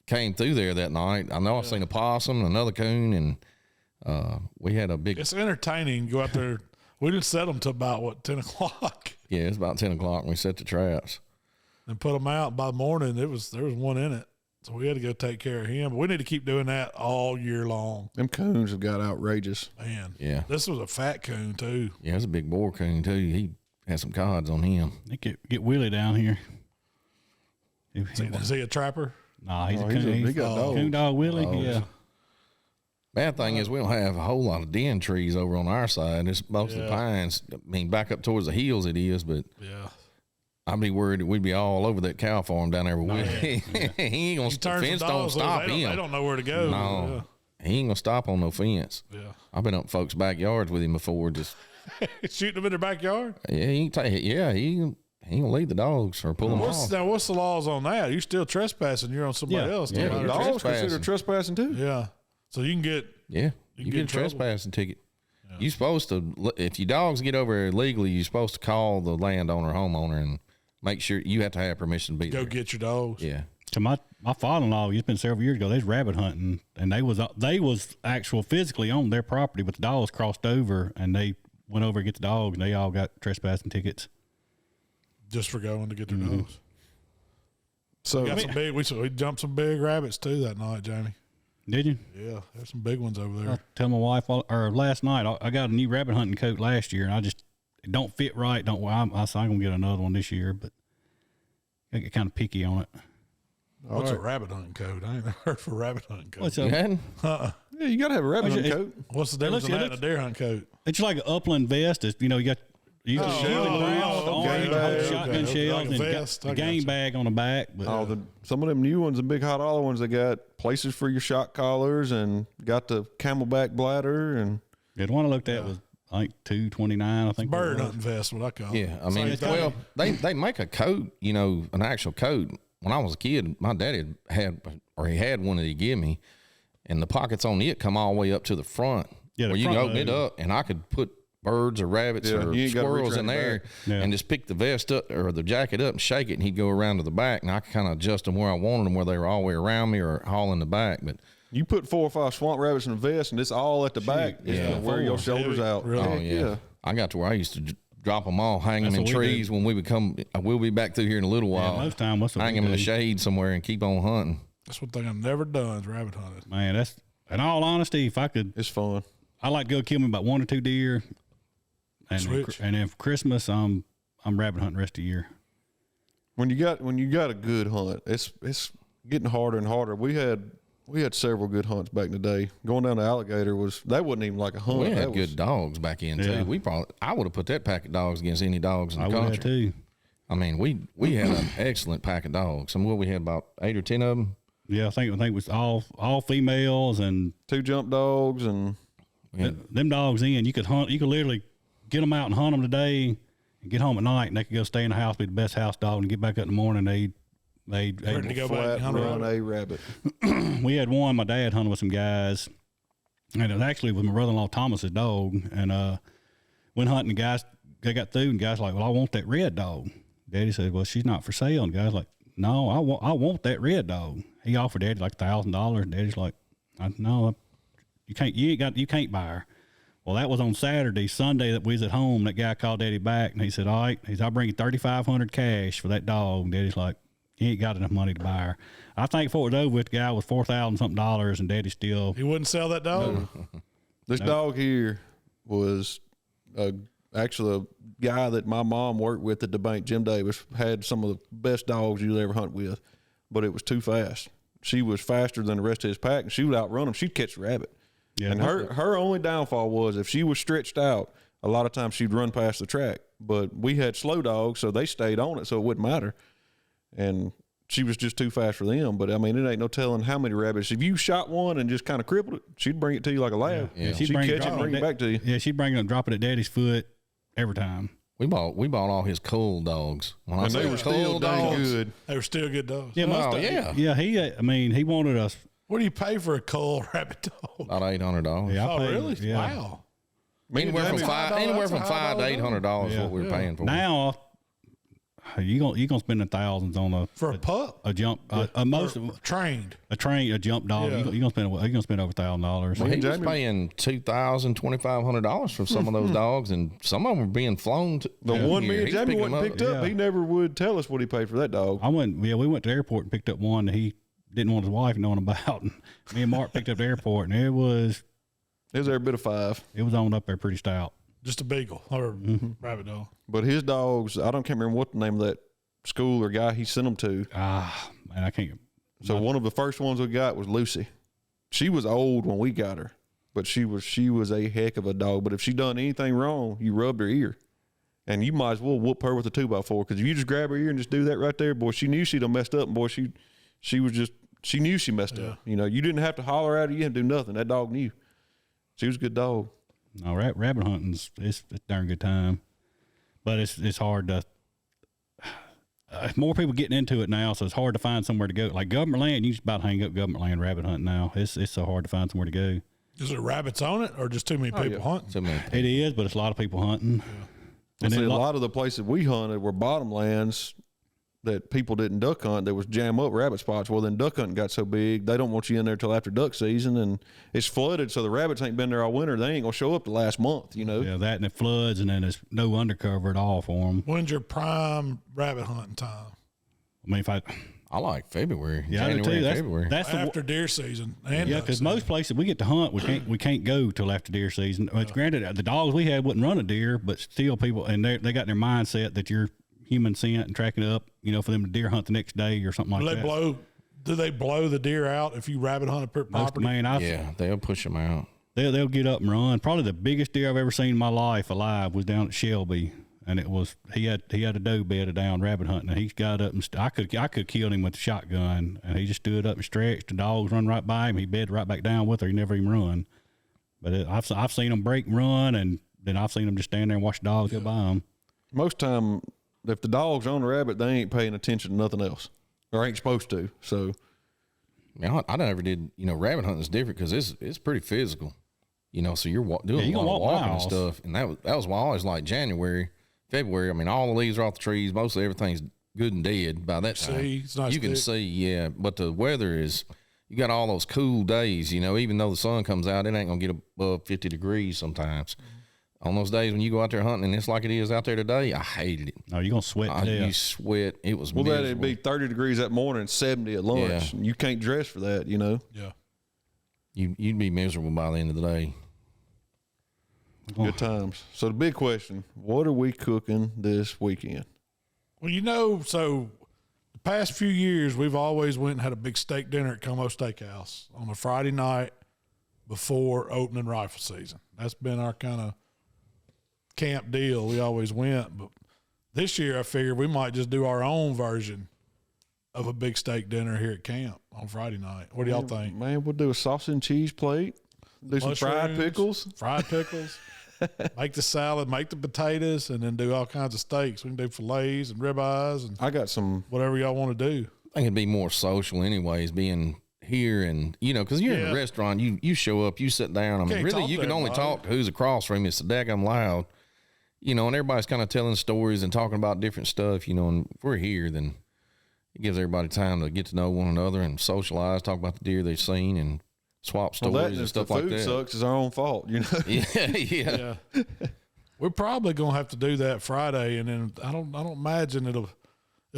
came through there that night. I know I seen a possum, another coon, and we had a big. It's entertaining. Go out there. We didn't set them till about 10 o'clock, Yeah, it's about 10 o'clock when we set the traps. and put them out. By the morning, there was one in it, so we had to go take care of him. But we need to keep doing that all year long. Them coons have got outrageous. Man, Yeah. this was a fat coon too. Yeah, it's a big boar coon too. He had some cods on him. They get Willie down here. Is he a trapper? Nah, he's a he's coon. he got dogs. Coon dog Willie. Yeah. Bad thing is we don't have a whole lot of den trees over on our side. It's mostly pines. I mean, back up towards the hills it is, but Yeah. I'd be worried that we'd be all over that cow farm down there with Willie. He ain't gonna. The Turns fence the don't dogs loose. stop They him. don't know where to go. No, he ain't gonna stop on no fence. Yeah. I've been up folks' backyards with him before. Just Shooting them in their backyard. yeah, he ain't take it. Yeah, he ain't gonna lead the dogs or pull them off. What's the laws on that? You're still trespassing. You're on somebody Yeah. else. Yeah, Right? Dogs trespassing. considered trespassing too. Yeah. So you can get Yeah, You you get in get a trouble. trespassing ticket. You supposed to, if your dogs get over there illegally, you're supposed to call the landowner, homeowner, and make sure you have to have permission to be Go there. get your dogs. Yeah. So my father-in-law, it's been several years ago, they was rabbit hunting, and they was actual physically on their property, but the dogs crossed over, and they went over to get the dogs, and they all got trespassing tickets. Just for going to get their dogs. So we jumped some big rabbits too that night, Jamie. Did you? Yeah, there's some big ones over there. I tell my wife, or last night, I got a new rabbit hunting coat last year, and it don't fit right. I said I'm gonna get another one this year, but I get kind of picky on it. What's a rabbit hunting coat? I ain't never heard of a rabbit hunting coat. What's You up? hadn't? Yeah, you got to have a rabbit hunting coat. What's the difference in that and a deer hunting coat? It's like an upland vest. It's, you got you got the brown with the orange, bag, shotgun okay. shells, Like a and vest. the I game gotcha. bag on the back. But Some of them new ones, the big hot dollar ones, they got places for your shot collars and got the camelback bladder and the one I looked at was I think $229. I think Bird it was. hunting vest, what I call it. Yeah. I mean, well, they make a coat, an actual coat. When I was a kid, my daddy had one that he gave me, and the pockets on it come all the way up to the front. Yeah, the where you can front open it load. up, and I could put birds or rabbits Yeah, or you ain't gotta reach squirrels in around the there back. Yeah. and just pick the vest up or the jacket up and shake it, and he'd go around to the back, and I could kind of adjust them where I wanted them, where they were all the way around me or all in the back. But you put 4 or 5 swamp rabbits in a vest and it's all at the back. It's yeah. going to wear your shoulders Heavy, out. really? oh Heck yeah. I got to where I used to drop them all, hang them in what we trees when we become. We'll be back through here in a little while. most time, that's what hang we them in the do. shade somewhere and keep on hunting. That's one thing I've never done is rabbit hunting. Man, that's in all honesty, if I could, It's fun. I like to go kill me about 1 or 2 deer, Switch. and then for Christmas, I'm rabbit hunting the rest of the year. When you got a good hunt, it's getting harder and harder. We had several good hunts back in the day. Going down to Alligator wasn't even like a hunt. We That had was- good dogs back in Yeah. too. I would have put that pack of dogs against any dogs in the I would have country. too. I mean, we had an excellent pack of dogs. We had about 8 or 10 of them. Yeah, I think it was all females, and 2 jump dogs and them dogs you could hunt. You could literally get them out and hunt them today, and get home at night, and they could go stay in the house, be the best house dog, and get back up in the morning. They Ready to go back flat and hunt run around. a rabbit. we had one. My dad hunted with some guys, and it was actually with my brother-in-law Thomas's dog. And went hunting. The guys, they got through, and guys like, "Well, I want that red dog." Daddy said, "Well, she's not for sale." And guys like, "No, I want that red dog." He offered Daddy like $1,000. Daddy's like, "No, you can't buy her." Well, that was on Saturday. Sunday that we was at home, that guy called Daddy back, and he said, "All right," I'll bring you $3,500 cash for that dog. And Daddy's like, "You ain't got enough money to buy her." I think before it was over with, the guy was $4,000 something, and Daddy still. He wouldn't sell that dog? This dog here was actually a guy that my mom worked with at the bank. Jim Davis had some of the best dogs you'd ever hunt with, but it was too fast. She was faster than the rest of his pack, and she would outrun him. She'd catch a rabbit. Yeah, And her only downfall was if she was stretched out, a lot of times she'd run past the track. But we had slow dogs, so they stayed on it, so it wouldn't matter. And she was just too fast for them. But, I mean, it ain't no telling how many rabbits. If you shot one and just kind of crippled it, she'd bring it to you like a lab. Yeah. She'd catch it and bring it back to you. Yeah, she'd bring it and drop it at Daddy's foot every time. We bought all his cool dogs. When And they were still dang good. They were still good dogs. Yeah, Oh, yeah. Yeah, he wanted us. What do you pay for a cull rabbit dog? About $800. Yeah, I Oh, paid- really? Yeah. Wow. Anywhere from Jamie, $5 $5 to $800 Yeah. what we were paying for. Now, you gonna spend the thousands on For a pup? a jump most of Trained. a jump dog. Yeah. You gonna spend over $1,000. Well, he was Jamie- paying $2,000, $2,500 for some of those dogs, and some of them were being flown. The one here. me and He's Jamie picking wasn't them picked up, yeah. he never would tell us what he paid for that dog. we went to the airport and picked up one that he didn't want his wife knowing about. And me and Mark picked up the airport, and it was every bit of 5. on up there pretty stout. Just a beagle or rabbit dog. But his dogs, can't remember what the name of that school or guy he sent them to. Man, I can't. So one of the first ones we got was Lucy. She was old when we got her, but she was a heck of a dog. But if she done anything wrong, you rubbed her ear, and you might as well whoop her with a 2x4. Because if you just grab her ear and just do that right there, boy, she knew she'd have messed up. And boy, she knew she messed up. You know, you didn't have to holler at her, you didn't do nothing. That dog knew. She was a good dog. No, rabbit hunting's it's a darn good time, but it's hard to. More people getting into it now, so it's hard to find somewhere to go. Like government land, you just about hang up government land rabbit hunting now. It's so hard to find somewhere to go. Is it rabbits on it or just too many people hunting? So many. It is, but it's a lot of people hunting. And a lot of the places we hunted were bottomlands, that people didn't duck hunt. There was jam up rabbit spots. Well, then duck hunting got so big, they don't want you in there till after duck season, and it's flooded, so the rabbits ain't been there all winter. They ain't gonna show up the last month, you know. Yeah, that and it floods, and then there's no undercover at all for them. When's your prime rabbit hunting time? I mean, I like February. Yeah, I do January, too. and February. That's After deer season. And yeah, because most places we get to hunt, we can't go till after deer season. It's granted, the dogs we had wouldn't run a deer, but still people, and they got their mindset that you're human scent and tracking it up, you know, for them to deer hunt the next day or something like that. Do they blow the deer out if you rabbit hunt a property? Yeah, they'll push them out. They'll get up and run. Probably the biggest deer I've ever seen in my life alive was down at Shelby. And it was he had a doe bedded down rabbit hunting, and he got up and I could kill him with the shotgun, and he just stood up and stretched. The dogs run right by him. He bedded right back down with her. He never even run. But I've seen him break and run, and then I've seen him just stand there and watch the dogs go by him. Most time, if the dog's on the rabbit, they ain't paying attention to nothing else, or ain't supposed to. So, I never did. You know, rabbit hunting is different because it's pretty physical. You know, so you're doing a lot of walking and stuff, and that was why I always like January. February, I mean, all the leaves are off the trees. Mostly everything's good and dead by that time. It's nice you can see, yeah. But the weather is, you got all those cool days, you know, even though the sun comes out, it ain't going to get above 50 degrees sometimes. On those days when you go out there hunting and it's like it is out there today, I hated it. Oh, you're going to sweat. You sweat. It was miserable. That'd be 30 degrees that morning and 70 at lunch. Yeah. You can't dress for that, you know? Yeah. You'd be miserable by the end of the day. Good times. So the big question, what are we cooking this weekend? Well, you know, so the past few years, we've always went and had a big steak dinner at Como Steakhouse on a Friday night before opening rifle season. That's been our kind of camp deal. We always went. But this year, I figured we might just do our own version of a big steak dinner here at camp on Friday night. What do y'all think? Man, we'll do a sausage and cheese plate, do some fried pickles. Make the salad, make the potatoes, and then do all kinds of steaks. We can do fillets and ribeyes and I got some whatever y'all want to do. I think it'd be more social anyways, being here and, you know, because you're in a restaurant, you show up, you sit down. I mean, really, you can only talk to who's across from you. It's so daggum loud, you know, and everybody's kind of telling stories and talking about different stuff, you know, and if we're here, then it gives everybody time to get to know one another and socialize, talk about the deer they've seen and swap stories and stuff like that. The food sucks is our own fault, you know. Yeah. We're probably gonna have to do that Friday, and then I don't imagine it'll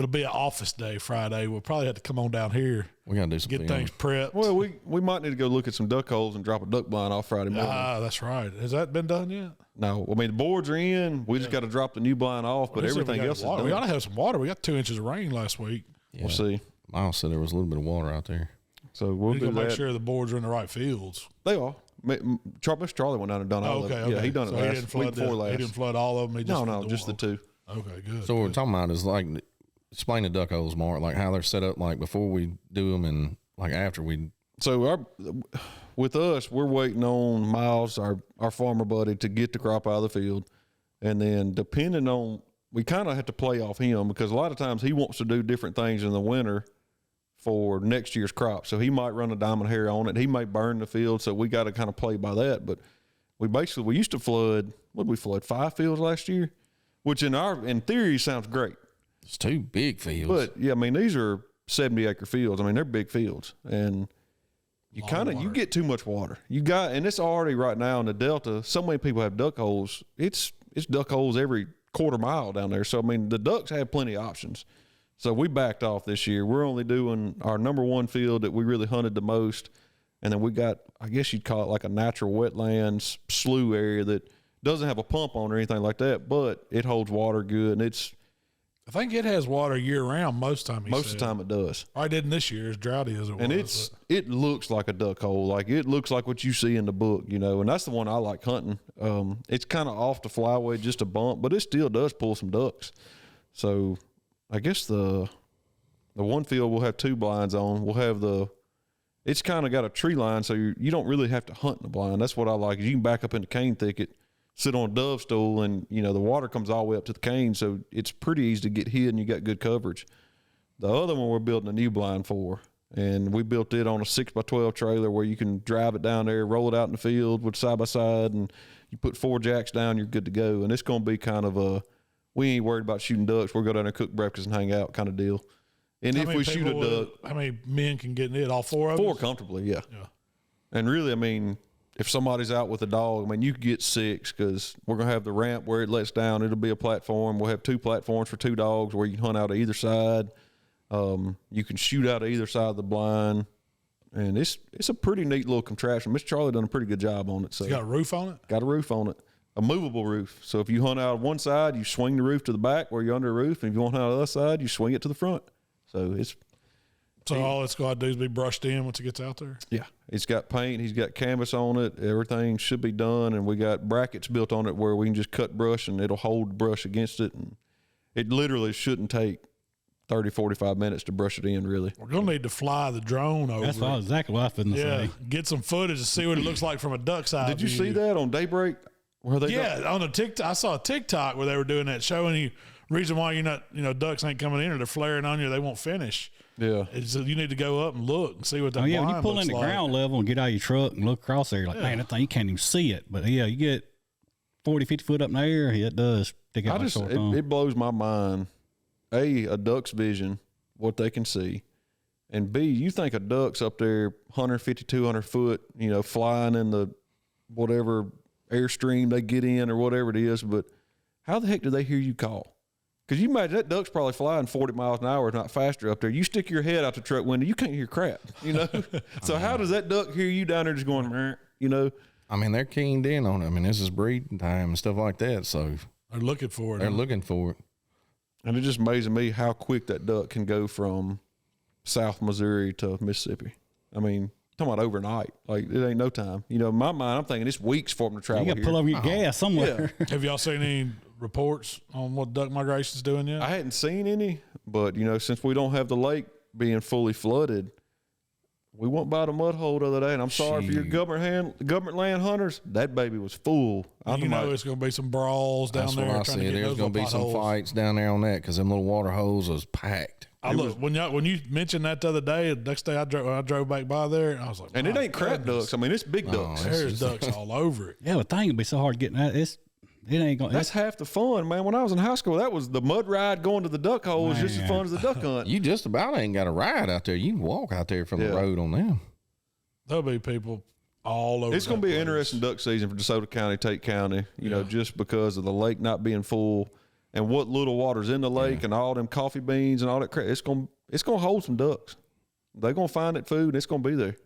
be an office day Friday. We'll probably have to come on down here. We gotta do some get things prepped. Well, we might need to go look at some duck holes and drop a duck blind off Friday morning. That's right. Has that been done yet? No, I mean the boards are in. We just got to drop the new blind off, but everything else is done. We ought to have some water. We got 2 inches of rain last week. Yeah. We'll see. Miles said there was a little bit of water out there. So we'll do that. Make sure the boards are in the right fields. They are. Mr. Charlie went down and done all of it. Okay. Yeah, he done it last week before last. He didn't flood all of them. Just the two. Okay, good. So what we're talking about is like explain the duck holes more, like how they're set up, like before we do them and like after we. So with us, we're waiting on Miles, our farmer buddy, to get the crop out of the field, and then depending on, we kind of have to play off him because a lot of times he wants to do different things in the winter for next year's crop. So he might run a diamond hair on it. He may burn the field. So we got to kind of play by that. But we used to flood, what did we flood? 5 fields last year, which in theory sounds great. It's 2 big fields. But yeah, I mean, these are 70-acre fields. I mean, they're big fields, and you get too much water. And it's already right now in the Delta, so many people have duck holes. It's duck holes every quarter mile down there. So I mean, the ducks have plenty of options. So we backed off this year. We're only doing our number 1 field that we really hunted the most. And then we got, I guess you'd call it like a natural wetlands slough area that doesn't have a pump on or anything like that, but it holds water good. And I think it has water year round most of the time. Most of the time it does. I didn't this year, as droughty as it was. And it looks like a duck hole. Like it looks like what you see in the book, you know, and that's the one I like hunting. It's kind of off the flyway, just a bump, but it still does pull some ducks. So I guess the one field we'll have 2 blinds on. We'll have it's kind of got a tree line, so you don't really have to hunt in the blind. That's what I like. Is you can back up in the cane thicket, sit on a dove stool, and you know the water comes all the way up to the cane, so it's pretty easy to get hit, and you got good coverage. The other one we're building a new blind for, and we built it on a 6x12 trailer where you can drive it down there, roll it out in the field with side by side, and you put 4 jacks down, you're good to go. And it's going to be kind of we ain't worried about shooting ducks. We'll go down there, cook breakfast, and hang out, kind of deal. And if we shoot a duck, how many men can get in it? All four of us? 4 comfortably, yeah. And really, I mean, if somebody's out with a dog, I mean, you could get 6 because we're going to have the ramp where it lets down. It'll be a platform. We'll have 2 platforms for 2 dogs where you can hunt out of either side. You can shoot out of either side of the blind. And it's a pretty neat little contraption. Mr. Charlie done a pretty good job on it. So It's got a roof on it? Got a roof on it. A movable roof. So if you hunt out of one side, you swing the roof to the back where you're under a roof. And if you want to hunt out of the other side, you swing it to the front. So all it's got to do is be brushed in once it gets out there? Yeah. It's got paint. He's got canvas on it. Everything should be done. And we got brackets built on it where we can just cut brush and it'll hold the brush against it. And it literally shouldn't take 30, 45 minutes to brush it in, really. We're going to need to fly the drone over That's exactly what I was going to say. Get some footage to see what it looks like from a duck's eye Did you view. see that on Daybreak? Where they on the TikTok. I saw a TikTok where they were doing that, showing you reason why you're not, ducks ain't coming in or they're flaring on you. They won't finish. Yeah. It's, you need to go up and look and see what that When you blind pull looks in the like. ground level and get out of your truck and look across there, you're like, man, that thing, you can't even see it. But yeah, you get 40, 50 foot up in the air, it does stick out like sore thumb. It blows my mind. A duck's vision, what they can see. And B, you think a duck's up there 150, 200 foot, flying in the whatever airstream they get in or whatever it is, but how the heck do they hear you call? Because you imagine that duck's probably flying 40 miles an hour, if not faster up there. You stick your head out the truck window, you can't hear crap, So how does that duck hear you down there just going, I mean, they're keened in on it. I mean, this is breeding time and stuff like that. So they're looking for it. They're looking for it. And it just amazes me how quick that duck can go from South Missouri to Mississippi. I mean, talking about overnight. Like, it ain't no time. In my mind, I'm thinking it's weeks for them to travel You got to pull over your gas somewhere. Yeah. Have y'all seen any reports on what duck migration's doing yet? I hadn't seen any, but, since we don't have the lake being fully flooded, we went by the mud hole the other day, and I'm sorry for your government land hunters. That baby was full. It's going to be some brawls down there. That's what I said. There's going to be some fights down there on that because them little water holes was packed. When you mentioned that the other day, the next day I drove back by there, I was like, and it ain't crap ducks. I mean, it's big ducks. There's ducks all over it. Yeah, but thing would be so hard getting that. It ain't going. That's half the fun, man. When I was in high school, that was the mud ride going to the duck hole was just as fun as the duck hunt. You just about ain't got a ride out there. You can walk out there from the road on them. There'll be people all over. It's going to be an interesting duck season for DeSoto County, Tate County, just because of the lake not being full and what little water's in the lake and all them coffee beans and all that crap. It's going to hold some ducks. They're going to find that food and it's going to be there.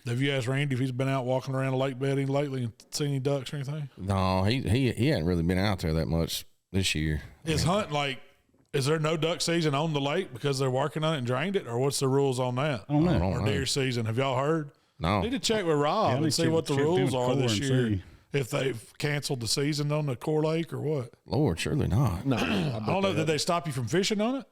Have you asked Randy if he's been out walking around the lake bedding lately and seen any ducks or anything? No, he hadn't really been out there that much this year. Is there no duck season on the lake because they're working on it and drained it, or what's the rules on that? I don't know. Or deer season? Have y'all heard? No. Need to check with Rob and see what the rules are this year. See. If they've canceled the season on the core lake or what? Lord, surely not. No, I don't know. Did they stop you from fishing on it?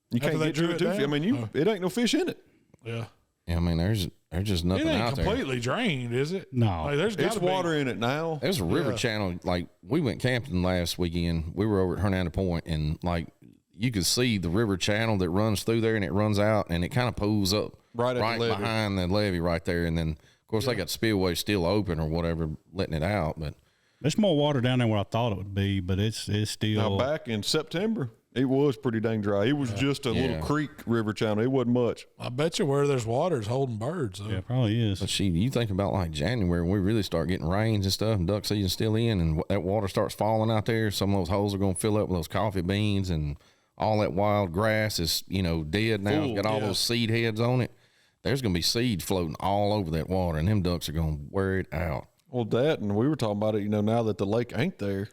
You can't get to it too. I mean, it ain't no fish in it. Yeah. I mean, there's just nothing It ain't out there. completely drained, is it? No. Like, there's It's water in it now. There's a river channel. Like, we went camping last weekend. We were over at Hernando Point, and like you could see the river channel that runs through there, and it runs out, and it kind of pulls up Right at the levee. behind the levee right there. And then, of course, they got the spillway still open or whatever, letting it out. But There's more water down there than what I thought it would be, but it's Now, still. back in September, it was pretty dang dry. It was just a little creek river channel. It wasn't much. I bet you where there's water is holding birds. Though. Yeah, it probably is. But you think about like January when we really start getting rains and stuff, and duck season's still in, and that water starts falling out there. Some of those holes are going to fill up with those coffee beans, and all that wild grass is dead now. It's got all those seed heads on it. There's going to be seed floating all over that water, and them ducks are going to wear it out. Well, that, and we were talking about it, now that the lake ain't there,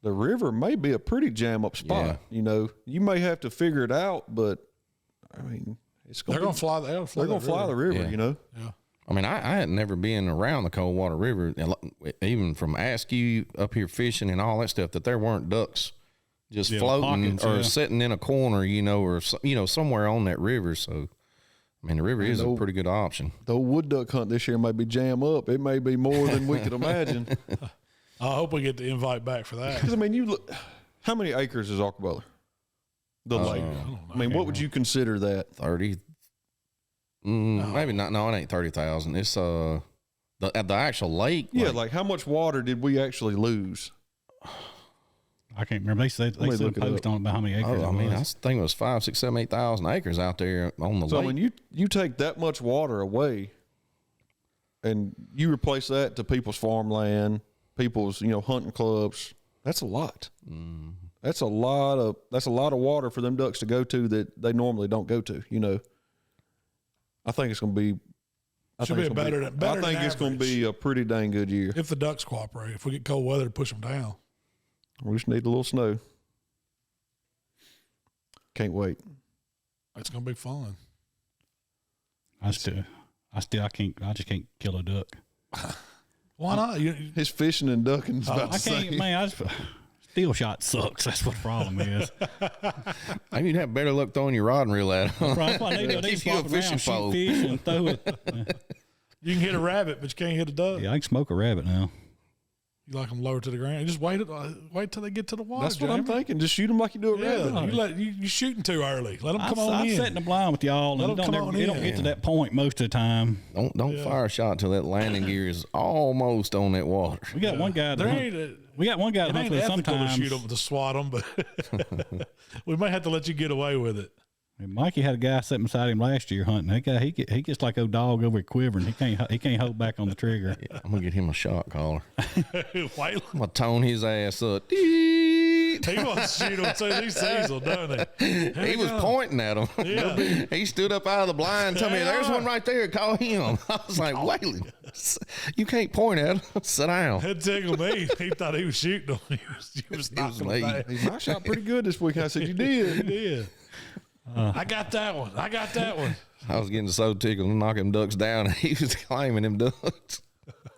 the river may be a pretty jam up spot. You may have to figure it out, but I mean, They're going to fly. They're going to fly the river, Yeah. I mean, I had never been around the Coldwater River, even from Askew up here fishing and all that stuff, that there weren't ducks just floating pockets, or sitting in a corner, or somewhere on that river. So, I mean, the river is a pretty good option. The wood duck hunt this year may be jam up. It may be more than we could imagine. I hope we get the invite back for that. Because I mean, you look, how many acres is Arkabola? The lake. I mean, what would you consider that? 30. Maybe not. No, it ain't 30,000. It's the actual lake. Yeah, like how much water did we actually lose? I can't remember. They said a post on about how many acres. I mean, I think it was 5, 6, 7, 8,000 acres out there on the lake. So when you take that much water away, and you replace that to people's farmland, people's hunting clubs, that's a lot. Mm. That's a lot of water for them ducks to go to that they normally don't go to. I think it's going to be. I think it's going to be a pretty dang good year if the ducks cooperate. If we get cold weather to push them down, we just need a little snow. Can't wait. It's going to be fun. I just can't kill a duck. Why not? His fishing and ducking is about the same. Man, steel shot sucks. That's what the problem is. I mean, you'd have better luck throwing your rod and reel at them. Right, they give you a fishing pole. Fish and throw it. You can hit a rabbit, but you can't hit a duck. Yeah, I can smoke a rabbit now. You like them lower to the ground. You just wait till they get to the water. That's what I'm thinking. Just shoot them like you do a rabbit. You're shooting too early. Let them come on in. I'm setting the blind with y'all, and they don't get to that point most of the time. Don't fire a shot until that landing gear is almost on that water. We got one guy. We got one guy that hunts with sometimes. To shoot them to swat them, but we might have to let you get away with it. Mikey had a guy sitting beside him last year hunting. That guy, he gets like a dog over quivering. He can't hold back on the trigger. Yeah, I'm gonna get him a shot collar. I'm gonna tone his ass up. He wants to shoot him too. He's Cecil, doesn't he? He was pointing at him. Yeah. He stood up out of the blind and told me, "There's one right there. Call him." I was like, "Waylon, you can't point at him. Sit down." That tickled me. He thought he was shooting him. He was knocking him back. I shot pretty good this week. I said, "You did." You did. I got that one. I was getting so tickled to knock them ducks down, and he was claiming them ducks.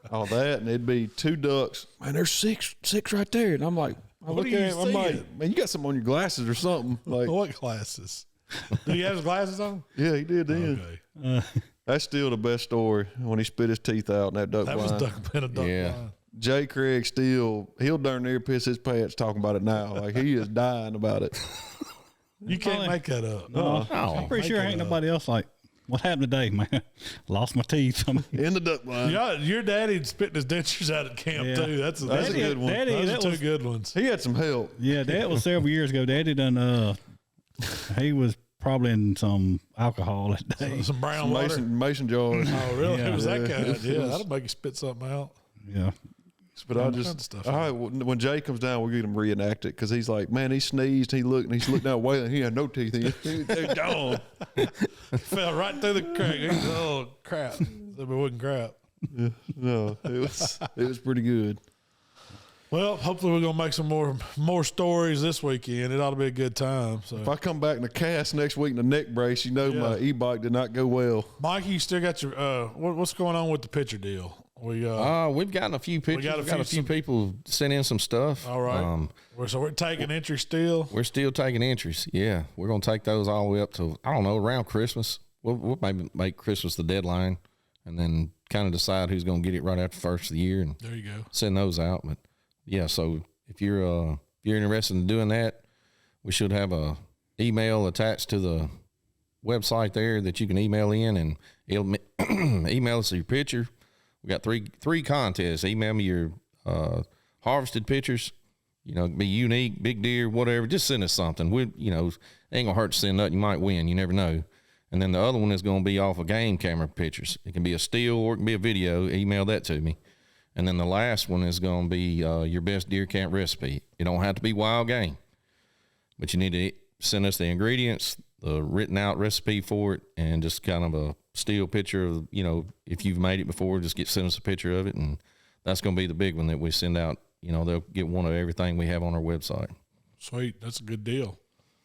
All that, and it'd be 2 ducks. Man, there's six right there. And I'm like, I'm like, man, you got something on your glasses or something. Like, what glasses? Did he have his glasses on? Yeah, he did then. Okay. That's still the best story when he spit his teeth out in that duck blind. That was been a duck blind. Jay Craig he'll darn near piss his pants talking about it now. Like, he is dying about it. You can't make that up. No, I'm pretty sure ain't nobody else like, what happened today, man? Lost my teeth. In the duck blind. Your daddy spitting his dentures out at camp too. That's a good one. Those are 2 good ones. He had some help. Yeah, that was several years ago. Daddy done. He was probably in some alcohol that day. Some brown water. Mason jars. Oh, really? Yeah. It was that kind. Yeah, that'll make you spit something out. Yeah. But I just, all right, when Jay comes down, we'll get him reenacted because he's like, man, he sneezed, he looked down Waylon, he had no teeth in it. They're gone. Fell right through the crack. Oh, crap. It wasn't crap. Yeah, no, it was pretty good. Well, hopefully we're going to make some more stories this weekend. It ought to be a good time. So if I come back in a cast next week in a neck brace, my e-bike did not go well. Mikey, you still got your what's going on with the pitcher deal? We've gotten a few pictures. We've got a few people sent in some stuff. All right. So we're taking entries still? We're still taking entries, yeah. We're going to take those all the way up to, I don't know, around Christmas. We'll maybe make Christmas the deadline and then kind of decide who's going to get it right after the first of the year. And there you go. Send those out. But, yeah, so if you're interested in doing that, we should have a email attached to the website there that you can email in, and it'll email us your picture. We got three contests. Email me your harvested pictures. Be unique, big deer, whatever. Just send us something. Ain't gonna hurt to send nothing. You might win. You never know. And then the other one is gonna be off of game camera pictures. It can be a still or it can be a video. Email that to me. And then the last one is gonna be your best deer camp recipe. It don't have to be wild game, but you need to send us the ingredients, the written out recipe for it, and just kind of a still picture of, if you've made it before, just send us a picture of it. And that's going to be the big one that we send out. They'll get one of everything we have on our website. Sweet. That's a good deal.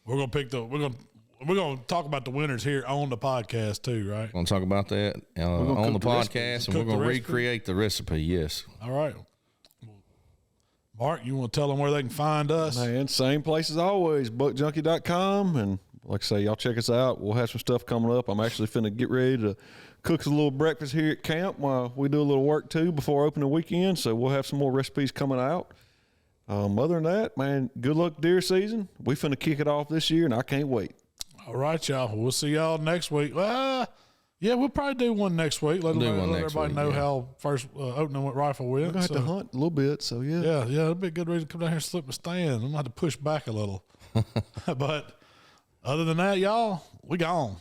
We're going to talk about the winners here on the podcast too, right? We're going to talk about that on the podcast, and we're going to recreate the recipe. Yes. All right. Mark, you want to tell them where they can find us? Man, same place as always, buckjunkie.com. And like I say, y'all check us out. We'll have some stuff coming up. I'm actually finna get ready to cook us a little breakfast here at camp while we do a little work too before opening weekend. So we'll have some more recipes coming out. Other than that, man, good luck deer season. We finna kick it off this year, and I can't wait. All right, y'all. We'll see y'all next week. Yeah, we'll probably do one next week. Let everybody know how first opening with rifle went. We're going to have to hunt a little bit, so yeah. Yeah, it'll be a good reason to come down here and slip a stand. I'm going to have to push back a little. But other than that, y'all, we gone.